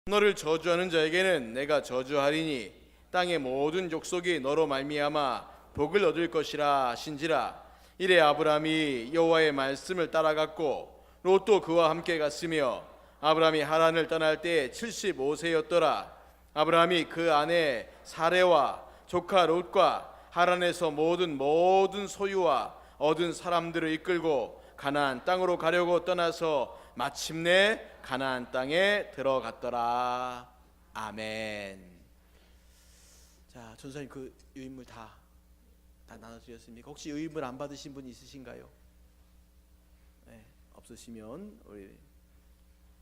너를 저주하는 자에게는 내가 저주하리니 땅의 모든 족속이 너로 말미암아 복을 얻을 것이라 하신지라. 이래 아브라함이 여호와의 말씀을 따라갔고 롯도 그와 함께 갔으며 아브라함이 하란을 떠날 때 75세였더라. 아브라함이 그 아내 사레와 조카 롯과 하란에서 모든 소유와 얻은 사람들을 이끌고 가나안 땅으로 가려고 떠나서 마침내 가나안 땅에 들어갔더라. 아멘. 자, 전사님 그 유인물 다 나눠드렸습니까? 혹시 유인물 안 받으신 분 있으신가요? 네, 없으시면 우리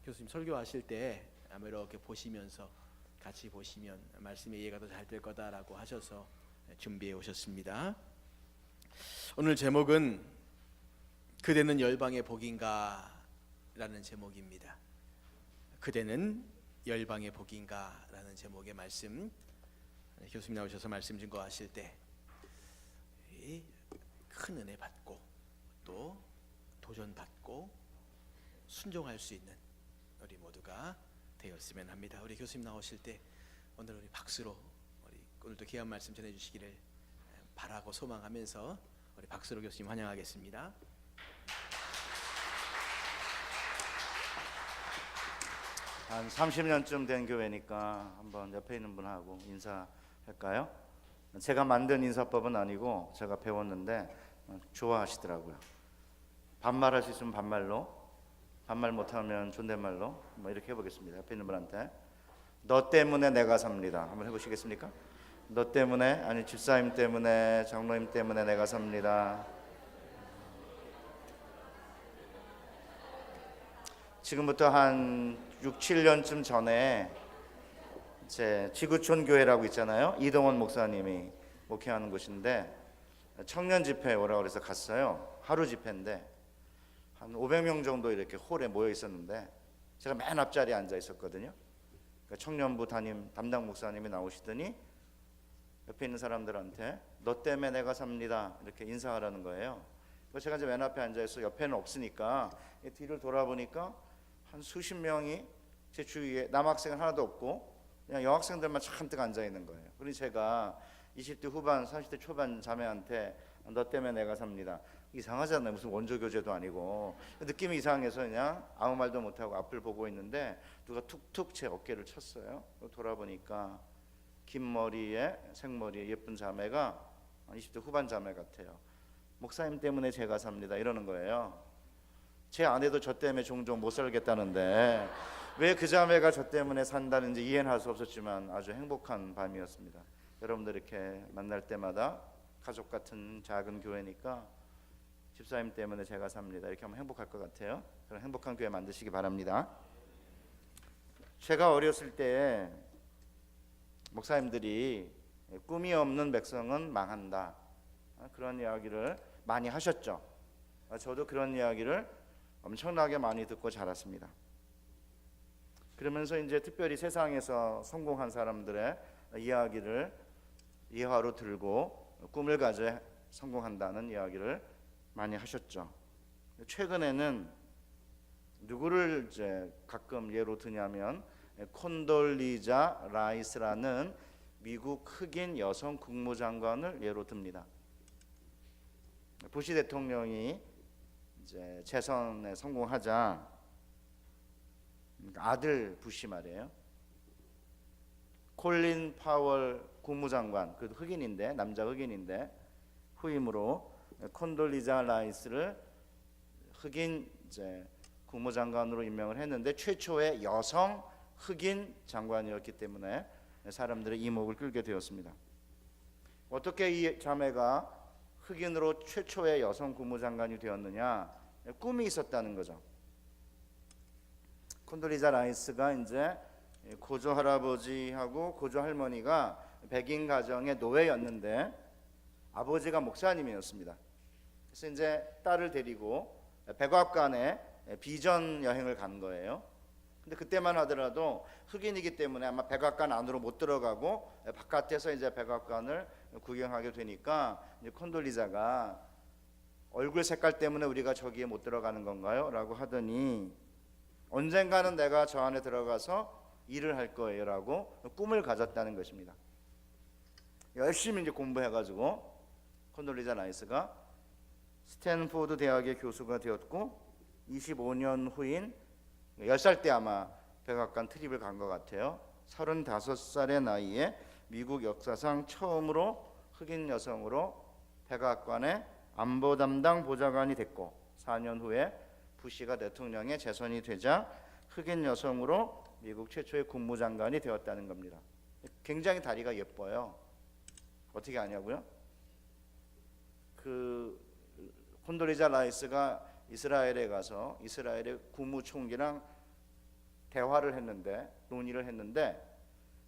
교수님 설교하실 때 아마 이렇게 보시면서 같이 보시면 말씀의 이해가 더 잘 될 거다라고 하셔서 준비해 오셨습니다. 오늘 제목은 그대는 열방의 복인가 라는 제목입니다. 그대는 열방의 복인가 라는 제목의 말씀, 교수님 나오셔서 말씀 증거하실 때 큰 은혜 받고 또 도전 받고 순종할 수 있는 우리 모두가 되었으면 합니다. 우리 교수님 나오실 때 오늘 우리 박수로 오늘도 귀한 말씀 전해주시기를 바라고 소망하면서 우리 박수로 교수님 환영하겠습니다. 한 30년쯤 된 교회니까 한번 옆에 있는 분하고 인사할까요? 제가 만든 인사법은 아니고 제가 배웠는데 좋아하시더라고요. 반말할 수 있으면 반말로, 반말 못하면 존댓말로 뭐 이렇게 해보겠습니다. 옆에 있는 분한테 너 때문에 내가 삽니다. 한번 해보시겠습니까? 너 때문에, 아니 집사님 때문에, 장로님 때문에 내가 삽니다. 지금부터 한 6, 7년쯤 전에 제 지구촌 교회라고 있잖아요. 이동원 목사님이 목회하는 곳인데 청년 집회 오라고 해서 갔어요. 하루 집회인데 한 500명 정도 이렇게 홀에 모여 있었는데 제가 맨 앞자리에 앉아 있었거든요. 그러니까 청년부 담당 목사님이 나오시더니 옆에 있는 사람들한테 너 때문에 내가 삽니다 이렇게 인사하라는 거예요. 제가 이제 맨 앞에 앉아 있어 옆에는 없으니까 뒤를 돌아보니까 한 수십 명이 제 주위에 남학생은 하나도 없고 그냥 여학생들만 잔뜩 앉아 있는 거예요. 그러니 제가 20대 후반, 30대 초반 자매한테 너 때문에 내가 삽니다. 이상하잖아요. 무슨 원조교제도 아니고. 느낌이 이상해서 그냥 아무 말도 못하고 앞을 보고 있는데 누가 툭툭 제 어깨를 쳤어요. 돌아보니까 긴 머리에 생머리에 예쁜 자매가 20대 후반 자매 같아요. 목사님 때문에 제가 삽니다 이러는 거예요. 제 아내도 저 때문에 종종 못 살겠다는데 왜 그 자매가 저 때문에 산다는지 이해는 할 수 없었지만 아주 행복한 밤이었습니다. 여러분들 이렇게 만날 때마다 가족 같은 작은 교회니까 집사님 때문에 제가 삽니다 이렇게 하면 행복할 것 같아요. 그런 행복한 교회 만드시기 바랍니다. 제가 어렸을 때 목사님들이 꿈이 없는 백성은 망한다 그런 이야기를 많이 하셨죠. 저도 그런 이야기를 엄청나게 많이 듣고 자랐습니다. 그러면서 이제 특별히 세상에서 성공한 사람들의 이야기를 예화로 들고 꿈을 가져 성공한다는 이야기를 많이 하셨죠. 최근에는 누구를 이제 가끔 예로 드냐면 콘돌리자 라이스라는 미국 흑인 여성 국무장관을 예로 듭니다. 부시 대통령이 이제 재선에 성공하자 아들 부시 말이에요. 콜린 파월 국무장관, 그 흑인인데 남자 흑인인데 후임으로 콘돌리자 라이스를 흑인 이제 국무장관으로 임명을 했는데 최초의 여성 흑인 장관이었기 때문에 사람들의 이목을 끌게 되었습니다. 어떻게 이 자매가 흑인으로 최초의 여성 국무장관이 되었느냐? 꿈이 있었다는 거죠. 콘돌리자 라이스가 이제 고조 할아버지하고 고조 할머니가 백인 가정의 노예였는데 아버지가 목사님이었습니다. 그래서 이제 딸을 데리고 백악관에 비전 여행을 간 거예요. 근데 그때만 하더라도 흑인이기 때문에 아마 백악관 안으로 못 들어가고 바깥에서 이제 백악관을 구경하게 되니까 이제 콘돌리자가 얼굴 색깔 때문에 우리가 저기에 못 들어가는 건가요? 라고 하더니 언젠가는 내가 저 안에 들어가서 일을 할 거예요라고 꿈을 가졌다는 것입니다. 열심히 이제 공부해가지고 콘돌리자 라이스가 스탠포드 대학의 교수가 되었고 25년 후인 10살 때 아마 백악관 트립을 간 것 같아요. 35살의 나이에 미국 역사상 처음으로 흑인 여성으로 백악관의 안보 담당 보좌관이 됐고 4년 후에 부시가 대통령에 재선이 되자 흑인 여성으로 미국 최초의 국무장관이 되었다는 겁니다. 굉장히 다리가 예뻐요. 어떻게 아냐고요? 그 콘돌리자 라이스가 이스라엘에 가서 이스라엘의 국무총리랑 대화를 했는데 논의를 했는데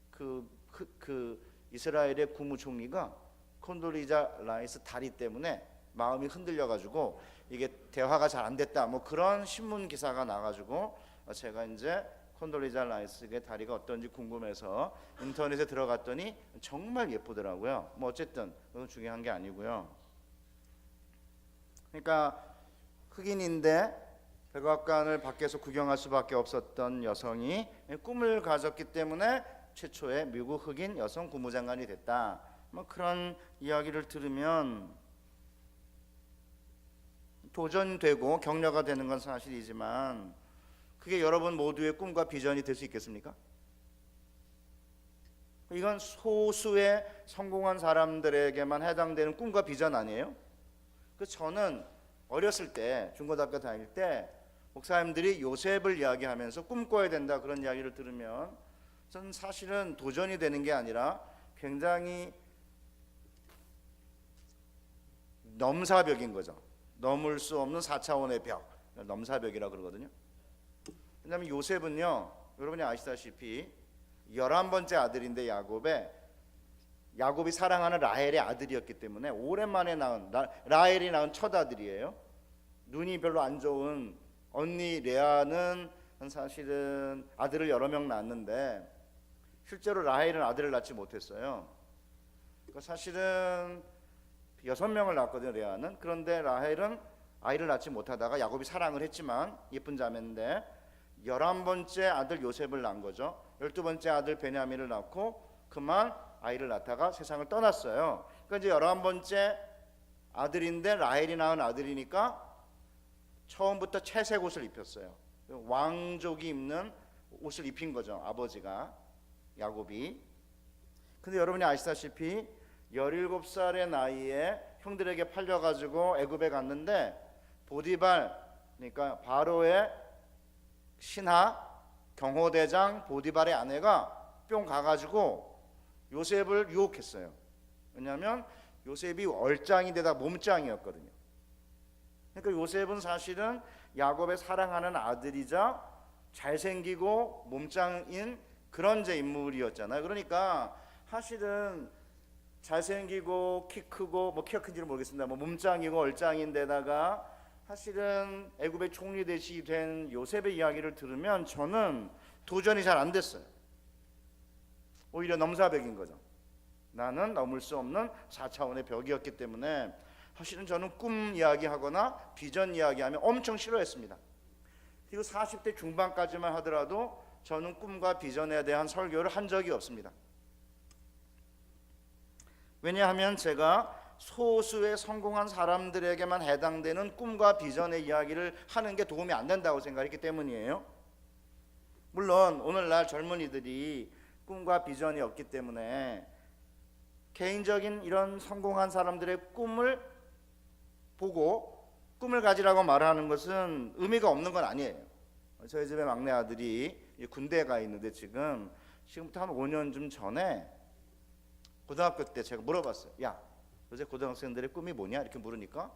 그 이스라엘의 국무총리가 콘돌리자 라이스 다리 때문에 마음이 흔들려 가지고 이게 대화가 잘 안 됐다 뭐 그런 신문 기사가 나가지고 제가 이제 콘돌리자 라이스의 다리가 어떤지 궁금해서 인터넷에 들어갔더니 정말 예쁘더라고요. 뭐 어쨌든 그건 중요한 게 아니고요. 그러니까 흑인인데 백악관을 밖에서 구경할 수밖에 없었던 여성이 꿈을 가졌기 때문에 최초의 미국 흑인 여성 국무장관이 됐다. 뭐 그런 이야기를 들으면 도전되고 격려가 되는 건 사실이지만 그게 여러분 모두의 꿈과 비전이 될 수 있겠습니까? 이건 소수의 성공한 사람들에게만 해당되는 꿈과 비전 아니에요? 그 저는 어렸을 때 중고등학교 다닐 때 목사님들이 요셉을 이야기하면서 꿈꿔야 된다 그런 이야기를 들으면 저는 사실은 도전이 되는 게 아니라 굉장히 넘사벽인 거죠. 넘을 수 없는 4차원의 벽, 넘사벽이라고 그러거든요. 왜냐하면 요셉은요, 여러분이 아시다시피 11번째 아들인데 야곱이 사랑하는 라헬의 아들이었기 때문에 오랜만에 낳은 라헬이 낳은 첫 아들이에요. 눈이 별로 안 좋은 언니 레아는 사실은 아들을 여러 명 낳았는데 실제로 라헬은 아들을 낳지 못했어요. 그러니까 사실은 6명을 낳았거든요, 레아는. 그런데 라헬은 아이를 낳지 못하다가 야곱이 사랑을 했지만 예쁜 자매인데 11번째 아들 요셉을 낳은 거죠. 12번째 아들 베냐민을 낳고 그만 아이를 낳다가 세상을 떠났어요. 그러니까 이제 11번째 아들인데 라헬이 낳은 아들이니까 처음부터 채색 옷을 입혔어요. 왕족이 입는 옷을 입힌 거죠, 아버지가, 야곱이. 근데 여러분이 아시다시피 17살의 나이에 형들에게 팔려가지고 애굽에 갔는데 보디발, 그러니까 바로의 신하 경호대장 보디발의 아내가 뿅 가가지고 요셉을 유혹했어요. 왜냐하면 요셉이 얼짱이 되다 몸짱이었거든요. 그러니까 요셉은 사실은 야곱의 사랑하는 아들이자 잘생기고 몸짱인 그런 제 인물이었잖아요. 그러니까 사실은 잘생기고 키 크고 뭐 키가 큰지는 모르겠습니다. 뭐 몸짱이고 얼짱인데다가 사실은 애굽의 총리 대시 된 요셉의 이야기를 들으면 저는 도전이 잘 안 됐어요. 오히려 넘사벽인 거죠. 나는 넘을 수 없는 4차원의 벽이었기 때문에 사실은 저는 꿈 이야기하거나 비전 이야기하면 엄청 싫어했습니다. 그리고 40대 중반까지만 하더라도 저는 꿈과 비전에 대한 설교를 한 적이 없습니다. 왜냐하면 제가 소수의 성공한 사람들에게만 해당되는 꿈과 비전의 이야기를 하는 게 도움이 안 된다고 생각했기 때문이에요. 물론 오늘날 젊은이들이 꿈과 비전이 없기 때문에 개인적인 이런 성공한 사람들의 꿈을 보고 꿈을 가지라고 말하는 것은 의미가 없는 건 아니에요. 저희 집에 막내 아들이 군대에 가 있는데 지금부터 한 5년쯤 전에 고등학교 때 제가 물어봤어요. 야, 요새 고등학생들의 꿈이 뭐냐? 이렇게 물으니까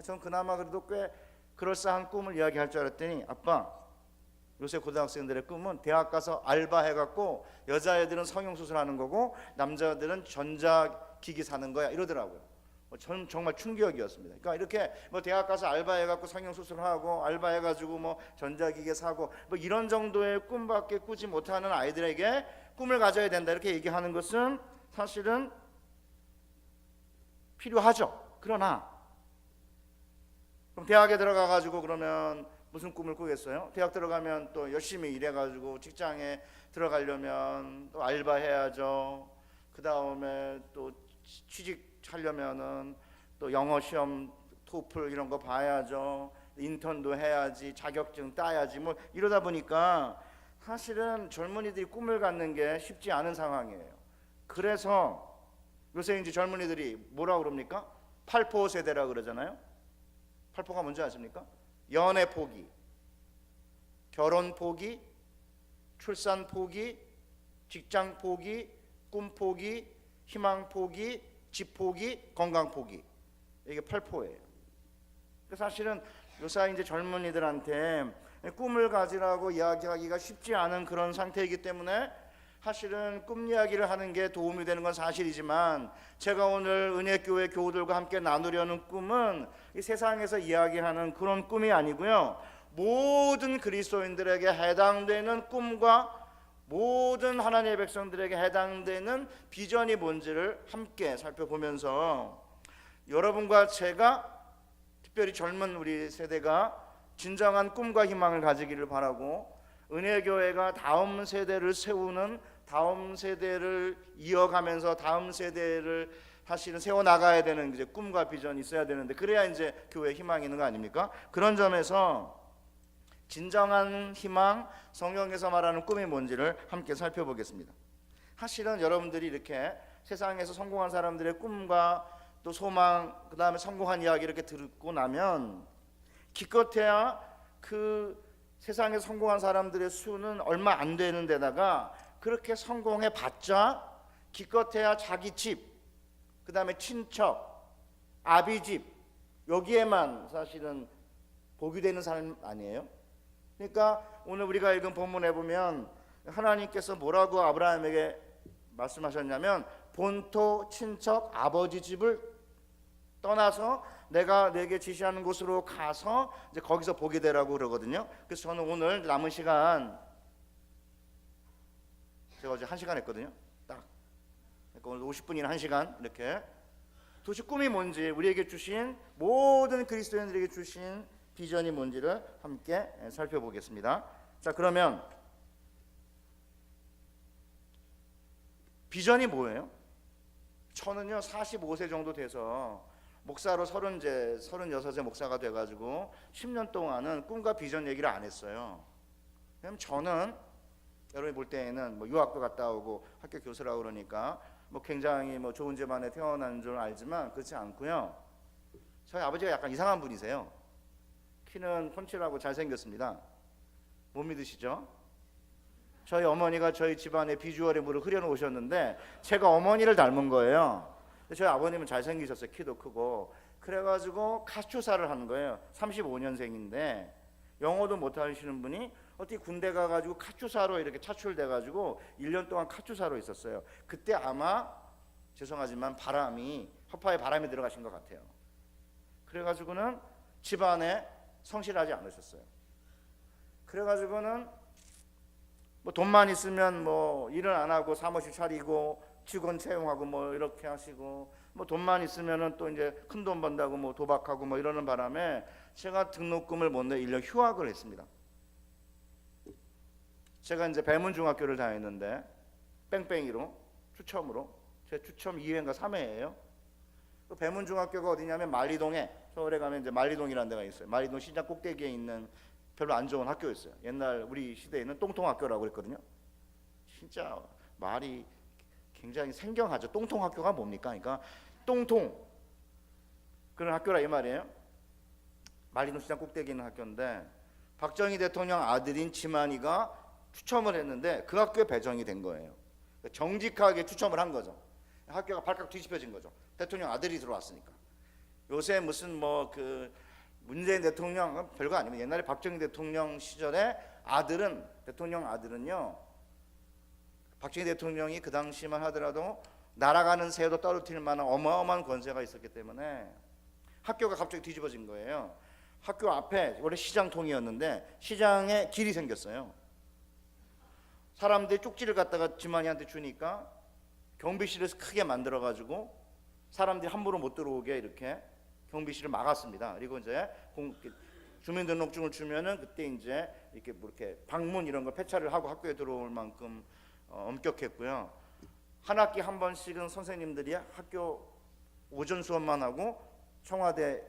저는 그나마 그래도 꽤 그럴싸한 꿈을 이야기할 줄 알았더니 아빠, 요새 고등학생들의 꿈은 대학 가서 알바해갖고 여자애들은 성형수술하는 거고 남자들은 전자기기 사는 거야 이러더라고요. 저는 정말 충격이었습니다. 그러니까 이렇게 뭐 대학 가서 알바해갖고 성형수술하고 알바해가지고 뭐 전자기기 사고 뭐 이런 정도의 꿈밖에 꾸지 못하는 아이들에게 꿈을 가져야 된다 이렇게 얘기하는 것은 사실은 필요하죠. 그러나 그럼 대학에 들어가가지고 그러면 무슨 꿈을 꾸겠어요? 대학 들어가면 또 열심히 일해가지고 직장에 들어가려면 또 알바해야죠. 그 다음에 또 취직하려면은 또 영어 시험, 토플 이런 거 봐야죠. 인턴도 해야지, 자격증 따야지. 뭐 이러다 보니까 사실은 젊은이들이 꿈을 갖는 게 쉽지 않은 상황이에요. 그래서 요새 이제 젊은이들이 뭐라 그럽니까? 8포 세대라 그러잖아요. 8포가 뭔지 아십니까? 연애 포기, 결혼 포기, 출산 포기, 직장 포기, 꿈 포기, 희망 포기, 집 포기, 건강 포기. 이게 8포예요. 사실은 요새 이제 젊은이들한테 꿈을 가지라고 이야기하기가 쉽지 않은 그런 상태이기 때문에 사실은 꿈 이야기를 하는 게 도움이 되는 건 사실이지만, 제가 오늘 은혜교회 교우들과 함께 나누려는 꿈은 이 세상에서 이야기하는 그런 꿈이 아니고요, 모든 그리스도인들에게 해당되는 꿈과 모든 하나님의 백성들에게 해당되는 비전이 뭔지를 함께 살펴보면서 여러분과 제가, 특별히 젊은 우리 세대가 진정한 꿈과 희망을 가지기를 바라고, 은혜교회가 다음 세대를 세우는, 다음 세대를 이어가면서 다음 세대를 사실은 세워나가야 되는 이제 꿈과 비전이 있어야 되는데, 그래야 이제 교회에 희망이 있는 거 아닙니까? 그런 점에서 진정한 희망, 성경에서 말하는 꿈이 뭔지를 함께 살펴보겠습니다. 사실은 여러분들이 이렇게 세상에서 성공한 사람들의 꿈과 또 소망, 그 다음에 성공한 이야기 이렇게 듣고 나면 기껏해야 그 세상에 성공한 사람들의 수는 얼마 안 되는 데다가, 그렇게 성공해 봤자 기껏해야 자기 집, 그 다음에 친척, 아비 집, 여기에만 사실은 복이 되는 사람 아니에요? 그러니까 오늘 우리가 읽은 본문에 보면 하나님께서 뭐라고 아브라함에게 말씀하셨냐면, 본토 친척 아버지 집을 떠나서 내가 내게 지시하는 곳으로 가서 이제 거기서 복이 되라고 그러거든요. 그래서 저는 오늘 남은 시간, 제가 어제 1시간 했거든요. 딱. 그러니까 오늘 50분이나 1시간 이렇게 도대체 꿈이 뭔지, 우리에게 주신, 모든 그리스도인들에게 주신 비전이 뭔지를 함께 살펴보겠습니다. 자, 그러면 비전이 뭐예요? 저는요 45세 정도 돼서 목사로 36세 목사가 돼가지고 10년 동안은 꿈과 비전 얘기를 안 했어요. 왜냐면 저는 여러분이 볼 때에는 뭐 유학도 갔다 오고 학교 교수라고 그러니까 뭐 굉장히 뭐 좋은 집안에 태어난 줄 알지만 그렇지 않고요. 저희 아버지가 약간 이상한 분이세요. 키는 훤칠하고 잘생겼습니다. 못 믿으시죠? 저희 어머니가 저희 집안의 비주얼에 물을 흐려놓으셨는데 제가 어머니를 닮은 거예요. 저희 아버님은 잘생기셨어요. 키도 크고. 그래가지고 카투사를 하는 거예요. 35년생인데 영어도 못하시는 분이 어떻게 군대 가가지고 카투사로 이렇게 차출돼가지고 1년 동안 카투사로 있었어요. 그때 아마 죄송하지만 허파에 바람이 들어가신 것 같아요. 그래가지고는 집안에 성실하지 않으셨어요. 그래가지고는 뭐 돈만 있으면 뭐 일을 안 하고 사무실 차리고 직원 채용하고 뭐 이렇게 하시고, 뭐 돈만 있으면은 또 이제 큰 돈 번다고 뭐 도박하고 뭐 이러는 바람에 제가 등록금을 못 내 1년 휴학을 했습니다. 제가 이제 배문중학교를 다녔는데 뺑뺑이로 추첨으로, 제 추첨 2회인가 3회예요. 그 배문중학교가 어디냐면 만리동에, 서울에 가면 이제 만리동이라는 데가 있어요. 만리동 시장 꼭대기에 있는 별로 안 좋은 학교였어요. 옛날 우리 시대에는 똥통학교라고 그랬거든요. 진짜 말이 굉장히 생경하죠. 똥통학교가 뭡니까? 그러니까 똥통 그런 학교라 이 말이에요. 만리동 시장 꼭대기에 있는 학교인데 박정희 대통령 아들인 지만이가 추첨을 했는데 그 학교에 배정이 된 거예요. 정직하게 추첨을 한 거죠. 학교가 발칵 뒤집혀진 거죠. 대통령 아들이 들어왔으니까. 요새 무슨 뭐 그 문재인 대통령 별거 아니면 옛날에 박정희 대통령 시절에 대통령 아들은요, 박정희 대통령이 그 당시만 하더라도 날아가는 새도 떨어뜨릴 만한 어마어마한 권세가 있었기 때문에 학교가 갑자기 뒤집어진 거예요. 학교 앞에 원래 시장통이었는데 시장에 길이 생겼어요. 사람들이 쪽지를 갖다가 지만이한테 주니까 경비실을 크게 만들어 가지고 사람들이 함부로 못 들어오게 이렇게 경비실을 막았습니다. 그리고 이제 주민등록증을 주면은 그때 이제 이렇게 뭐 이렇게 방문 이런 거 폐차를 하고 학교에 들어올 만큼 엄격했고요. 한 학기 한 번씩은 선생님들이 학교 오전 수업만 하고 청와대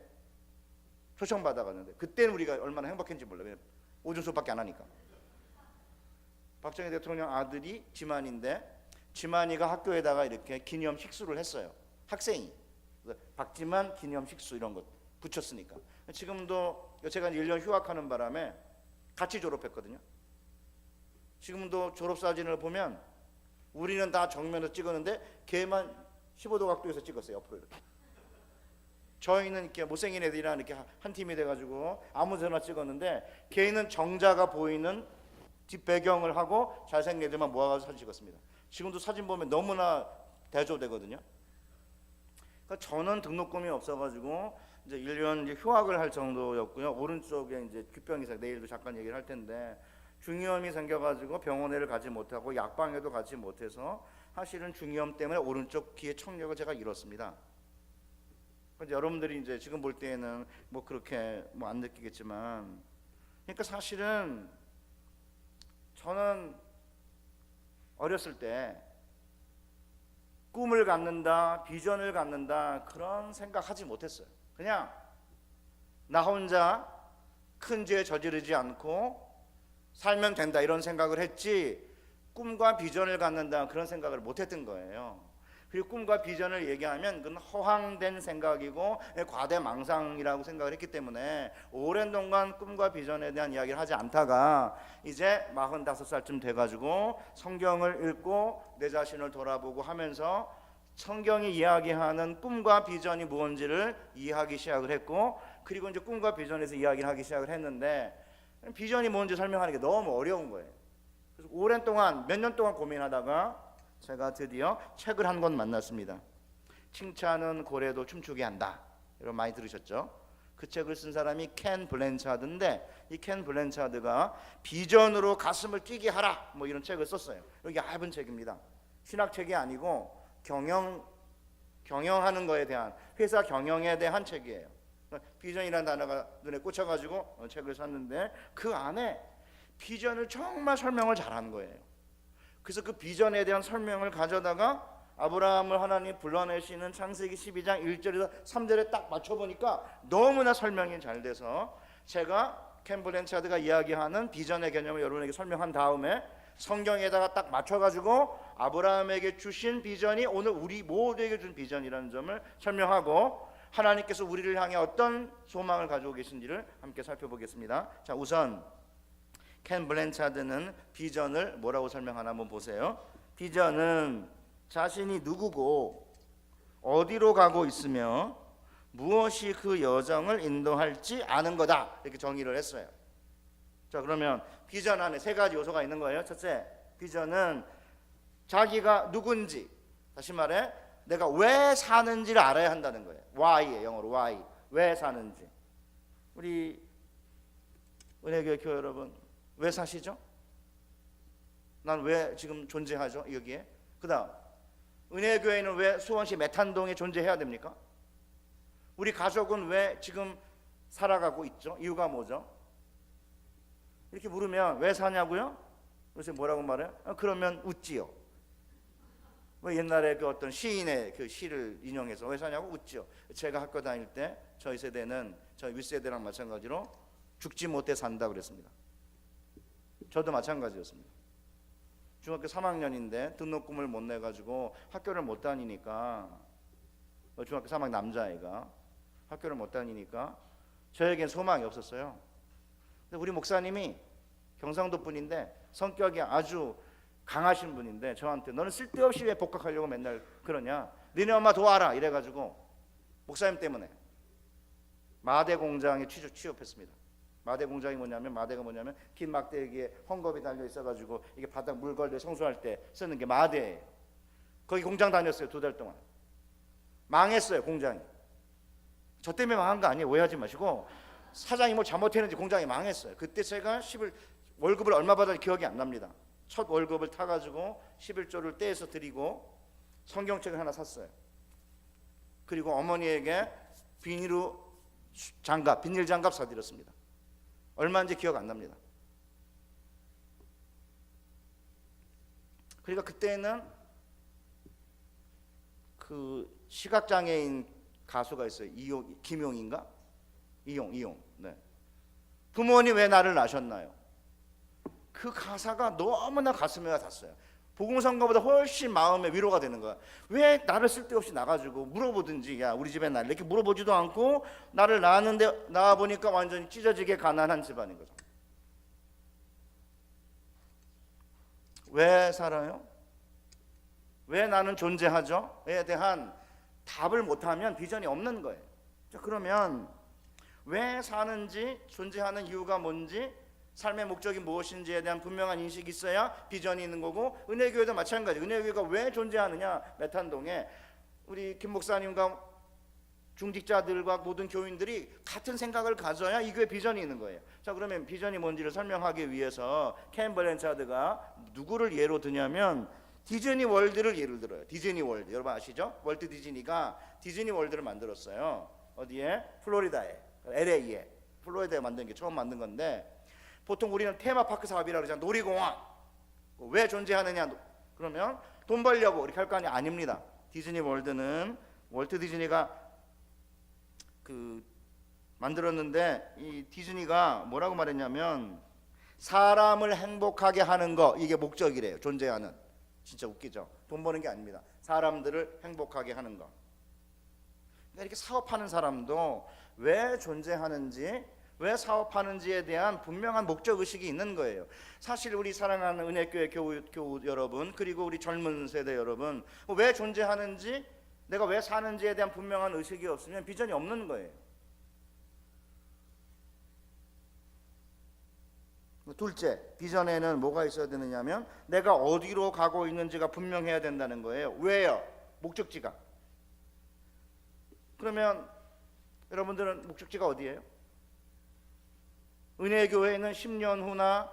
초청 받아갔는데 그때는 우리가 얼마나 행복했는지 몰라요. 오전 수업밖에 안 하니까. 박정희 대통령 아들이 지만인데 지만이가 학교에다가 이렇게 기념 식수를 했어요. 학생이. 박지만 기념 식수 이런 것 붙였으니까. 지금도 제가 1년 휴학하는 바람에 같이 졸업했거든요. 지금도 졸업 사진을 보면 우리는 다 정면에서 찍었는데 걔만 15도 각도에서 찍었어요. 옆으로 이렇게. 저희는 이렇게 못생긴 애들이랑 이렇게 한 팀이 돼가지고 아무 데나 찍었는데 걔는 정자가 보이는 뒷 배경을 하고 잘생긴 애들만 모아가지고 사진 찍었습니다. 지금도 사진 보면 너무나 대조되거든요. 그러니까 저는 등록금이 없어가지고 이제 1년 이제 휴학을 할 정도였고요. 오른쪽에 이제 귓병이 내일도 잠깐 얘기를 할 텐데 중이염이 생겨가지고 병원에를 가지 못하고 약방에도 가지 못해서 사실은 중이염 때문에 오른쪽 귀의 청력을 제가 잃었습니다. 여러분들이 이제 지금 볼 때에는 뭐 그렇게 뭐 안 느끼겠지만, 그러니까 사실은 저는 어렸을 때 꿈을 갖는다, 비전을 갖는다 그런 생각하지 못했어요. 그냥 나 혼자 큰 죄 저지르지 않고 살면 된다 이런 생각을 했지 꿈과 비전을 갖는다 그런 생각을 못했던 거예요. 그리고 꿈과 비전을 얘기하면 그건 허황된 생각이고 과대망상이라고 생각을 했기 때문에 오랜 동안 꿈과 비전에 대한 이야기를 하지 않다가 이제 45살쯤 돼가지고 성경을 읽고 내 자신을 돌아보고 하면서 성경이 이야기하는 꿈과 비전이 무엇인지를 이해하기 시작을 했고, 그리고 이제 꿈과 비전에서 이야기를 하기 시작을 했는데 비전이 뭔지 설명하는 게 너무 어려운 거예요. 그래서 오랜 동안 몇 년 동안 고민하다가 제가 드디어 책을 한 권 만났습니다. 칭찬은 고래도 춤추게 한다. 여러분 많이 들으셨죠? 그 책을 쓴 사람이 켄 블랜차드인데 이 켄 블랜차드가 비전으로 가슴을 뛰게 하라 뭐 이런 책을 썼어요. 여기 얇은 책입니다. 신학책이 아니고 경영하는 거에 대한, 회사 경영에 대한 책이에요. 비전이라는 단어가 눈에 꽂혀가지고 책을 샀는데 그 안에 비전을 정말 설명을 잘하는 거예요. 그래서 그 비전에 대한 설명을 가져다가 아브라함을 하나님 불러내시는 창세기 12장 1절에서 3절에 딱 맞춰보니까 너무나 설명이 잘 돼서 제가 켄 블랜차드가 이야기하는 비전의 개념을 여러분에게 설명한 다음에 성경에다가 딱 맞춰가지고 아브라함에게 주신 비전이 오늘 우리 모두에게 준 비전이라는 점을 설명하고 하나님께서 우리를 향해 어떤 소망을 가지고 계신지를 함께 살펴보겠습니다. 자, 우선 켄 블랜차드는 비전을 뭐라고 설명하나 한번 보세요. 비전은 자신이 누구고 어디로 가고 있으며 무엇이 그 여정을 인도할지 아는 거다 이렇게 정의를 했어요. 자, 그러면 비전 안에 세 가지 요소가 있는 거예요. 첫째, 비전은 자기가 누군지, 다시 말해 내가 왜 사는지를 알아야 한다는 거예요. why예요. 영어로 why. 왜 사는지. 우리 은혜교회 교회 여러분 왜 사시죠? 난 왜 지금 존재하죠? 여기에. 그다음 은혜교회는 왜 수원시 메탄동에 존재해야 됩니까? 우리 가족은 왜 지금 살아가고 있죠? 이유가 뭐죠? 이렇게 물으면 왜 사냐고요? 요새 뭐라고 말해요? 그러면 웃지요. 왜 옛날에 그 어떤 시인의 그 시를 인용해서 왜 사냐고 웃지요. 제가 학교 다닐 때 저희 세대는 저희 윗세대랑 마찬가지로 죽지 못해 산다 그랬습니다. 저도 마찬가지였습니다. 중학교 3학년인데 등록금을 못 내가지고 학교를 못 다니니까, 중학교 3학년 남자아이가 학교를 못 다니니까 저에겐 소망이 없었어요. 근데 우리 목사님이 경상도 분인데 성격이 아주 강하신 분인데 저한테 너는 쓸데없이 왜 복학하려고 맨날 그러냐, 너네 엄마 도와라 이래가지고 목사님 때문에 마대 공장에 취업했습니다. 마대 공장이 뭐냐면, 마대가 뭐냐면 긴 막대기에 헝겊이 달려 있어가지고 이게 바닥 물 걸려 청소할 때 쓰는 게 마대예요. 거기 공장 다녔어요. 2달 동안. 망했어요 공장이. 저 때문에 망한 거 아니에요. 오해하지 마시고 사장이 뭘 잘못했는지 공장이 망했어요. 그때 제가 월급을 얼마 받았는지 기억이 안 납니다. 첫 월급을 타가지고 11조를 떼서 드리고 성경책을 하나 샀어요. 그리고 어머니에게 비닐 장갑 사드렸습니다. 얼마인지 기억 안 납니다. 그러니까 그때는 그 시각장애인 가수가 있어요. 김용인가? 이용. 네. 부모님 왜 나를 낳으셨나요? 그 가사가 너무나 가슴에 와닿았어요. 복음성가보다 훨씬 마음의 위로가 되는 거야. 왜 나를 쓸데없이 나가지고 물어보든지, 야 우리 집에 날 이렇게 물어보지도 않고 나를 낳았는데 낳아보니까 완전히 찢어지게 가난한 집안인 거죠. 왜 살아요? 왜 나는 존재하죠? 에 대한 답을 못하면 비전이 없는 거예요. 자, 그러면 왜 사는지, 존재하는 이유가 뭔지, 삶의 목적이 무엇인지에 대한 분명한 인식이 있어야 비전이 있는 거고, 은혜교회도 마찬가지. 은혜교회가 왜 존재하느냐, 메탄동에 우리 김 목사님과 중직자들과 모든 교인들이 같은 생각을 가져야 이 교회 비전이 있는 거예요. 자, 그러면 비전이 뭔지를 설명하기 위해서 켄 버렌차드가 누구를 예로 드냐면 디즈니 월드를 예를 들어요. 디즈니 월드, 여러분 아시죠? 월트 디즈니가 디즈니 월드를 만들었어요. 어디에? 플로리다에, LA에. 플로리다에 만든 게 처음 만든 건데, 보통 우리는 테마파크 사업이라고 그러잖아요. 놀이공원. 왜 존재하느냐? 그러면 돈 벌려고 이렇게 할 거 아닙니다. 디즈니 월드는 월트 디즈니가 만들었는데, 이 디즈니가 뭐라고 말했냐면 사람을 행복하게 하는 거, 이게 목적이래요. 존재하는. 진짜 웃기죠? 돈 버는 게 아닙니다. 사람들을 행복하게 하는 거. 그러니까 이렇게 사업하는 사람도 왜 존재하는지, 왜 사업하는지에 대한 분명한 목적 의식이 있는 거예요. 사실 우리 사랑하는 은혜교회 교우 여러분, 그리고 우리 젊은 세대 여러분, 왜 존재하는지, 내가 왜 사는지에 대한 분명한 의식이 없으면 비전이 없는 거예요. 둘째, 비전에는 뭐가 있어야 되느냐면 내가 어디로 가고 있는지가 분명해야 된다는 거예요. 왜요? 목적지가. 그러면 여러분들은 목적지가 어디예요? 은혜교회는 10년 후나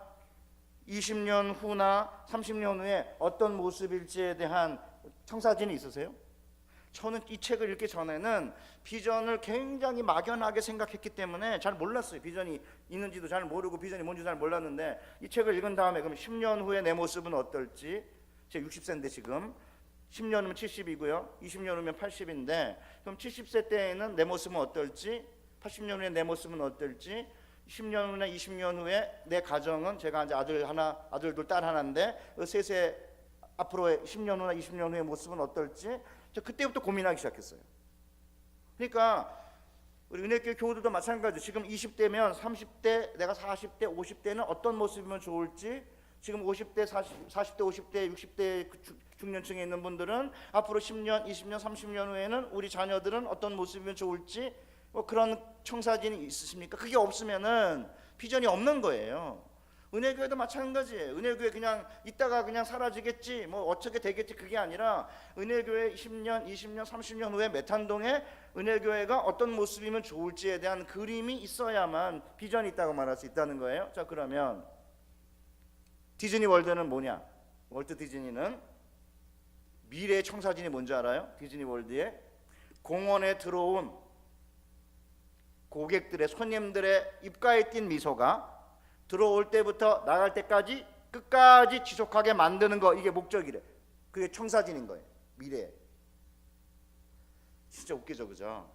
20년 후나 30년 후에 어떤 모습일지에 대한 청사진이 있으세요? 저는 이 책을 읽기 전에는 비전을 굉장히 막연하게 생각했기 때문에 잘 몰랐어요. 비전이 있는지도 잘 모르고 비전이 뭔지 잘 몰랐는데, 이 책을 읽은 다음에 그럼 10년 후에 내 모습은 어떨지, 제가 60세인데 지금 10년 후면 70이고요 20년 후면 80인데 그럼 70세 때에는 내 모습은 어떨지, 80년 후에 내 모습은 어떨지, 10년 후나 20년 후에 내 가정은, 제가 이제 아들 하나, 아들 둘, 딸 하나인데 셋의 앞으로의 10년 후나 20년 후의 모습은 어떨지, 저 그때부터 고민하기 시작했어요. 그러니까 우리 은혜교회 교우들도 마찬가지. 지금 20대면 30대, 내가 40대, 50대는 어떤 모습이면 좋을지, 지금 50대, 40대, 50대, 60대 중년층에 있는 분들은 앞으로 10년, 20년, 30년 후에는 우리 자녀들은 어떤 모습이면 좋을지, 뭐 그런 청사진이 있으십니까? 그게 없으면은 비전이 없는 거예요. 은혜교회도 마찬가지예요. 은혜교회 그냥 있다가 그냥 사라지겠지, 뭐 어떻게 되겠지, 그게 아니라 은혜교회 10년, 20년, 30년 후에 메탄동에 은혜교회가 어떤 모습이면 좋을지에 대한 그림이 있어야만 비전이 있다고 말할 수 있다는 거예요. 자, 그러면 디즈니 월드는 뭐냐? 월트 디즈니는 미래의 청사진이 뭔지 알아요? 디즈니 월드에 공원에 들어온 고객들의, 손님들의 입가에 띈 미소가 들어올 때부터 나갈 때까지 끝까지 지속하게 만드는 거, 이게 목적이래. 그게 청사진인 거예요. 미래에. 진짜 웃기죠, 그죠?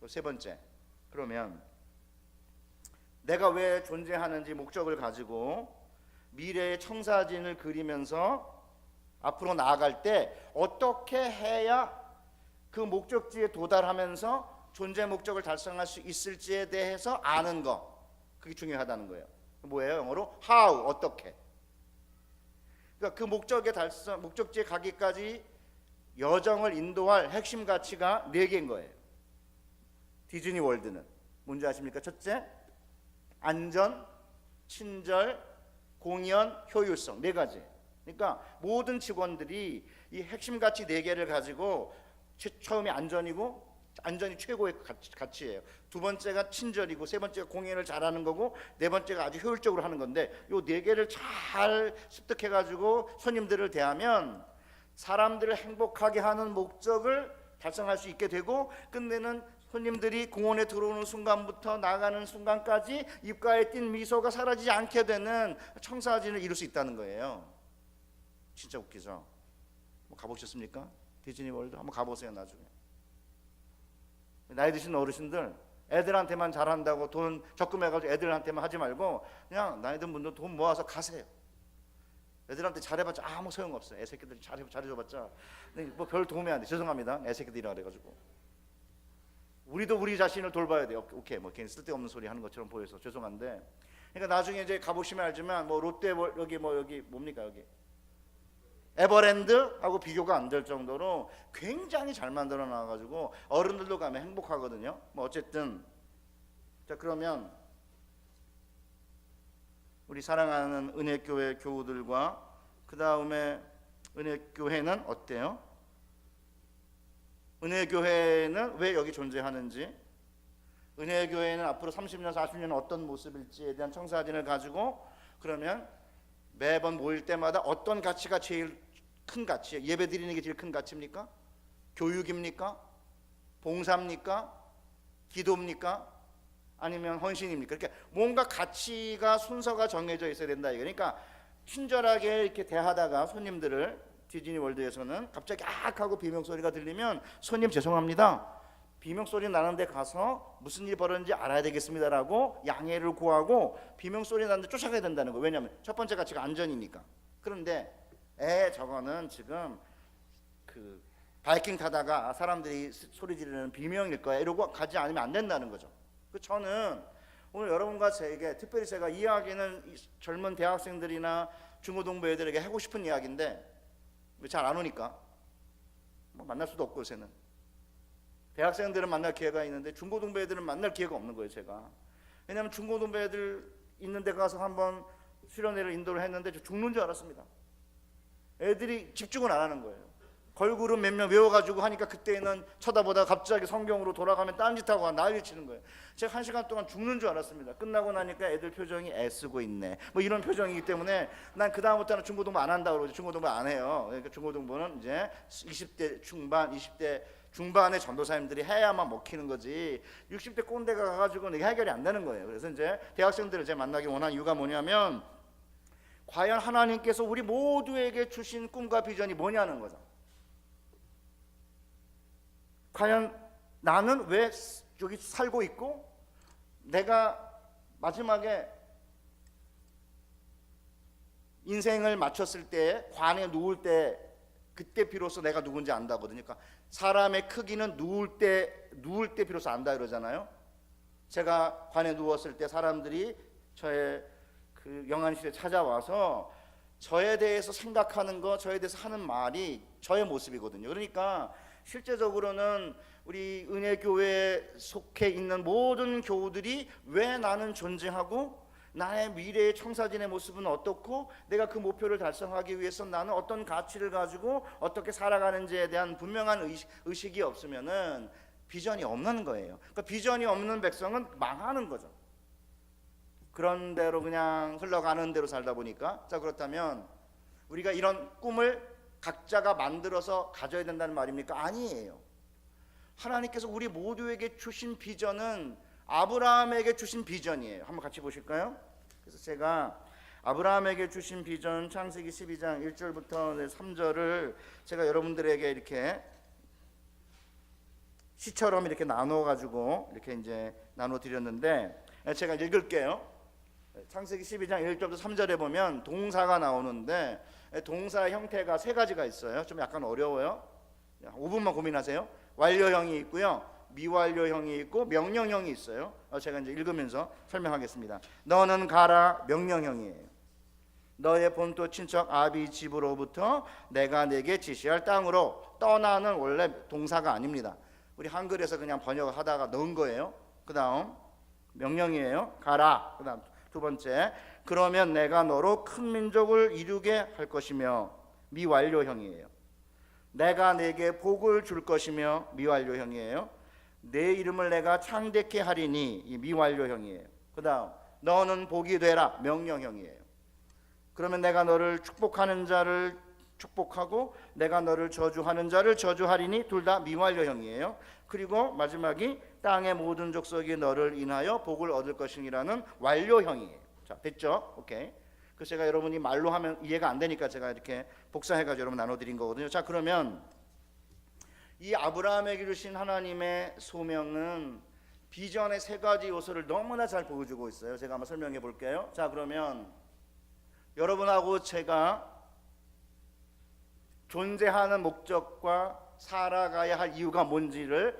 세 번째, 그러면 내가 왜 존재하는지 목적을 가지고 미래의 청사진을 그리면서 앞으로 나아갈 때 어떻게 해야 그 목적지에 도달하면서 존재 목적을 달성할 수 있을지에 대해서 아는 거, 그게 중요하다는 거예요. 뭐예요? 영어로 how, 어떻게. 그러니까 그 목적지에 가기까지 여정을 인도할 핵심 가치가 4개인 거예요. 디즈니 월드는 뭔지 아십니까? 첫째, 안전, 친절, 공연, 효율성, 4가지. 그러니까 모든 직원들이 이 핵심 가치 4개를 가지고 처음에 안전이 최고의 가치예요. 두 번째가 친절이고, 세 번째가 공연을 잘하는 거고, 네 번째가 아주 효율적으로 하는 건데, 요 4개를 잘 습득해가지고 손님들을 대하면 사람들을 행복하게 하는 목적을 달성할 수 있게 되고, 끝내는 손님들이 공원에 들어오는 순간부터 나가는 순간까지 입가에 띈 미소가 사라지지 않게 되는 청사진을 이룰 수 있다는 거예요. 진짜 웃기죠? 뭐 가보셨습니까? 디즈니 월드 한번 가보세요. 나중에 나이 드신 어르신들 애들한테만 잘한다고 돈 적금해가지고 애들한테만 하지 말고 그냥 나이 든 분들 돈 모아서 가세요. 애들한테 잘해봤자 아무 소용없어요. 애새끼들 잘해줘봤자 뭐 별 도움이 안 돼. 죄송합니다. 애새끼들이라 그래가지고 우리도 우리 자신을 돌봐야 돼요. 오케이 뭐 괜히 쓸데없는 소리 하는 것처럼 보여서 죄송한데, 그러니까 나중에 이제 가보시면 알지만 뭐 롯데 여기 뭡니까 여기 에버랜드하고 비교가 안 될 정도로 굉장히 잘 만들어 놔가지고 어른들도 가면 행복하거든요. 뭐 어쨌든 자, 그러면 우리 사랑하는 은혜교회 교우들과 그 다음에 은혜교회는 어때요? 은혜교회는 왜 여기 존재하는지, 은혜교회는 앞으로 30년 40년 어떤 모습일지에 대한 청사진을 가지고, 그러면 매번 모일 때마다 어떤 가치가 제일 큰 가치예요? 예배 드리는 게 제일 큰 가치입니까? 교육입니까? 봉사입니까? 기도입니까? 아니면 헌신입니까? 그러니까 뭔가 가치가 순서가 정해져 있어야 된다. 그러니까 친절하게 이렇게 대하다가 손님들을 디즈니 월드에서는 갑자기 악 하고 비명소리가 들리면 손님 죄송합니다. 비명소리 나는데 가서 무슨 일이 벌어졌는지 알아야 되겠습니다라고 양해를 구하고 비명소리 나는데 쫓아가야 된다는 거예요. 왜냐하면 첫 번째 가치가 안전이니까. 그런데 저거는 지금 그 바이킹 타다가 사람들이 소리 지르는 비명일 거야 이러고 가지 않으면 안 된다는 거죠. 저는 오늘 여러분과 저에게 특별히 제가 이야기는 젊은 대학생들이나 중고등부 애들에게 하고 싶은 이야기인데 잘 안 오니까 뭐 만날 수도 없고 요새는 대학생들은 만날 기회가 있는데 중고등부 애들은 만날 기회가 없는 거예요. 제가 왜냐하면 중고등부 애들 있는 데 가서 한번 수련회를 인도를 했는데 저 죽는 줄 알았습니다. 애들이 집중을 안 하는 거예요. 걸그룹 몇 명 외워가지고 하니까 그때는 쳐다보다가 갑자기 성경으로 돌아가면 딴짓하고 난리를 치는 거예요. 제가 1시간 동안 죽는 줄 알았습니다. 끝나고 나니까 애들 표정이 애쓰고 있네 뭐 이런 표정이기 때문에 난 그 다음부터는 중고등부 안 한다고 그러죠. 중고등부 안 해요. 그러니까 중고등부는 이제 20대 중반 20대 중반의 전도사님들이 해야만 먹히는 거지 60대 꼰대가 가가지고 이게 해결이 안 되는 거예요. 그래서 이제 대학생들을 제가 만나기 원한 이유가 뭐냐면 과연 하나님께서 우리 모두에게 주신 꿈과 비전이 뭐냐는 거죠. 과연 나는 왜 여기 살고 있고 내가 마지막에 인생을 마쳤을 때 관에 누울 때 그때 비로소 내가 누군지 안다거든요. 그러니까 사람의 크기는 누울 때 비로소 안다 그러잖아요. 제가 관에 누웠을 때 사람들이 저의 그 영안실에 찾아와서 저에 대해서 생각하는 거, 저에 대해서 하는 말이 저의 모습이거든요. 그러니까 실제적으로는 우리 은혜교회에 속해 있는 모든 교우들이 왜 나는 존재하고 나의 미래의 청사진의 모습은 어떻고 내가 그 목표를 달성하기 위해서 나는 어떤 가치를 가지고 어떻게 살아가는지에 대한 분명한 의식이 없으면은 비전이 없는 거예요. 그러니까 비전이 없는 백성은 망하는 거죠. 그런 대로 그냥 흘러가는 대로 살다 보니까 자 그렇다면 우리가 이런 꿈을 각자가 만들어서 가져야 된다는 말입니까? 아니에요. 하나님께서 우리 모두에게 주신 비전은 아브라함에게 주신 비전이에요. 한번 같이 보실까요? 그래서 제가 아브라함에게 주신 비전 창세기 12장 1절부터 3절을 제가 여러분들에게 이렇게 시처럼 이렇게 나눠 가지고 이렇게 이제 나눠 드렸는데 제가 읽을게요. 창세기 12장 1절부터 3절에 보면 동사가 나오는데 동사 형태가 세 가지가 있어요. 좀 약간 어려워요. 5분만 고민하세요. 완료형이 있고요, 미완료형이 있고 명령형이 있어요. 제가 이제 읽으면서 설명하겠습니다. 너는 가라 명령형이에요. 너의 본토 친척 아비 집으로부터 내가 내게 지시할 땅으로. 떠나는 원래 동사가 아닙니다. 우리 한글에서 그냥 번역하다가 넣은 거예요. 그 다음 명령이에요. 가라. 그 다음 두 번째, 그러면 내가 너로 큰 민족을 이루게 할 것이며. 미완료형이에요. 내가 내게 복을 줄 것이며. 미완료형이에요. 내 이름을 내가 창대케 하리니. 이 미완료형이에요. 그 다음 너는 복이 되라. 명령형이에요. 그러면 내가 너를 축복하는 자를 축복하고 내가 너를 저주하는 자를 저주하리니 둘 다 미완료형이에요. 그리고 마지막이 땅의 모든 족속이 너를 인하여 복을 얻을 것이라는 완료형이에요. 자, 됐죠? 오케이. 그래서 제가 여러분이 말로 하면 이해가 안 되니까 제가 이렇게 복사해가지고 여러분 나눠드린 거거든요. 자, 그러면 이 아브라함에게 주신 하나님의 소명은 비전의 세 가지 요소를 너무나 잘 보여주고 있어요. 제가 한번 설명해 볼게요. 자, 그러면 여러분하고 제가 존재하는 목적과 살아가야 할 이유가 뭔지를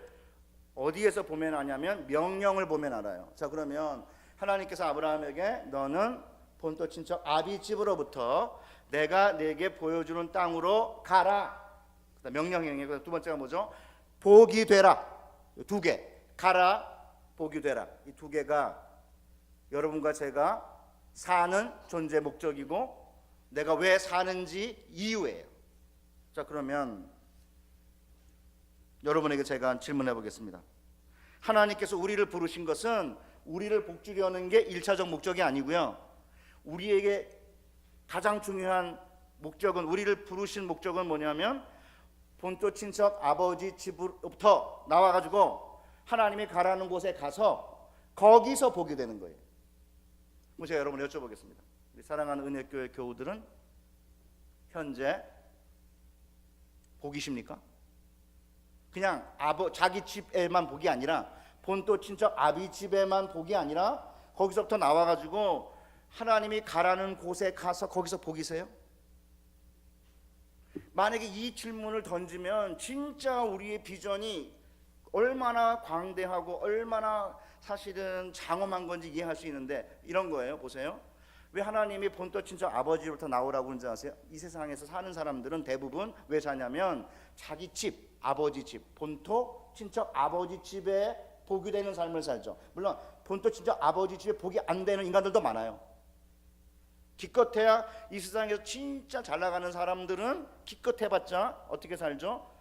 어디에서 보면 아냐면 명령을 보면 알아요. 자, 그러면 하나님께서 아브라함에게 너는 본토 친척 아비 집으로부터 내가 내게 보여주는 땅으로 가라. 명령형이에요. 두 번째가 뭐죠? 복이 되라. 두 개. 가라, 복이 되라. 이 두 개가 여러분과 제가 사는 존재 목적이고 내가 왜 사는지 이유예요. 자, 그러면 여러분에게 제가 질문해 보겠습니다. 하나님께서 우리를 부르신 것은 우리를 복주려는 게 1차적 목적이 아니고요. 우리에게 가장 중요한 목적은, 우리를 부르신 목적은 뭐냐면 본토 친척 아버지 집으로부터 나와가지고 하나님이 가라는 곳에 가서 거기서 복이 되는 거예요. 그럼 제가 여러분을 여쭤보겠습니다. 우리 사랑하는 은혜교회 교우들은 현재 복이십니까? 그냥 자기 집에만 복이 아니라 본토 친척 아비 집에만 복이 아니라 거기서부터 나와가지고 하나님이 가라는 곳에 가서 거기서 복이세요? 만약에 이 질문을 던지면 진짜 우리의 비전이 얼마나 광대하고 얼마나 사실은 장엄한 건지 이해할 수 있는데 이런 거예요. 보세요. 왜 하나님이 본토 친척 아버지로부터 나오라고 그러는지 아세요? 이 세상에서 사는 사람들은 대부분 왜 사냐면 자기 집, 아버지 집, 본토 친척 아버지 집에 복이 되는 삶을 살죠. 물론 본토 친척 아버지 집에 복이 안 되는 인간들도 많아요. 기껏해야 이 세상에서 진짜 잘 나가는 사람들은 기껏해봤자 어떻게 살죠?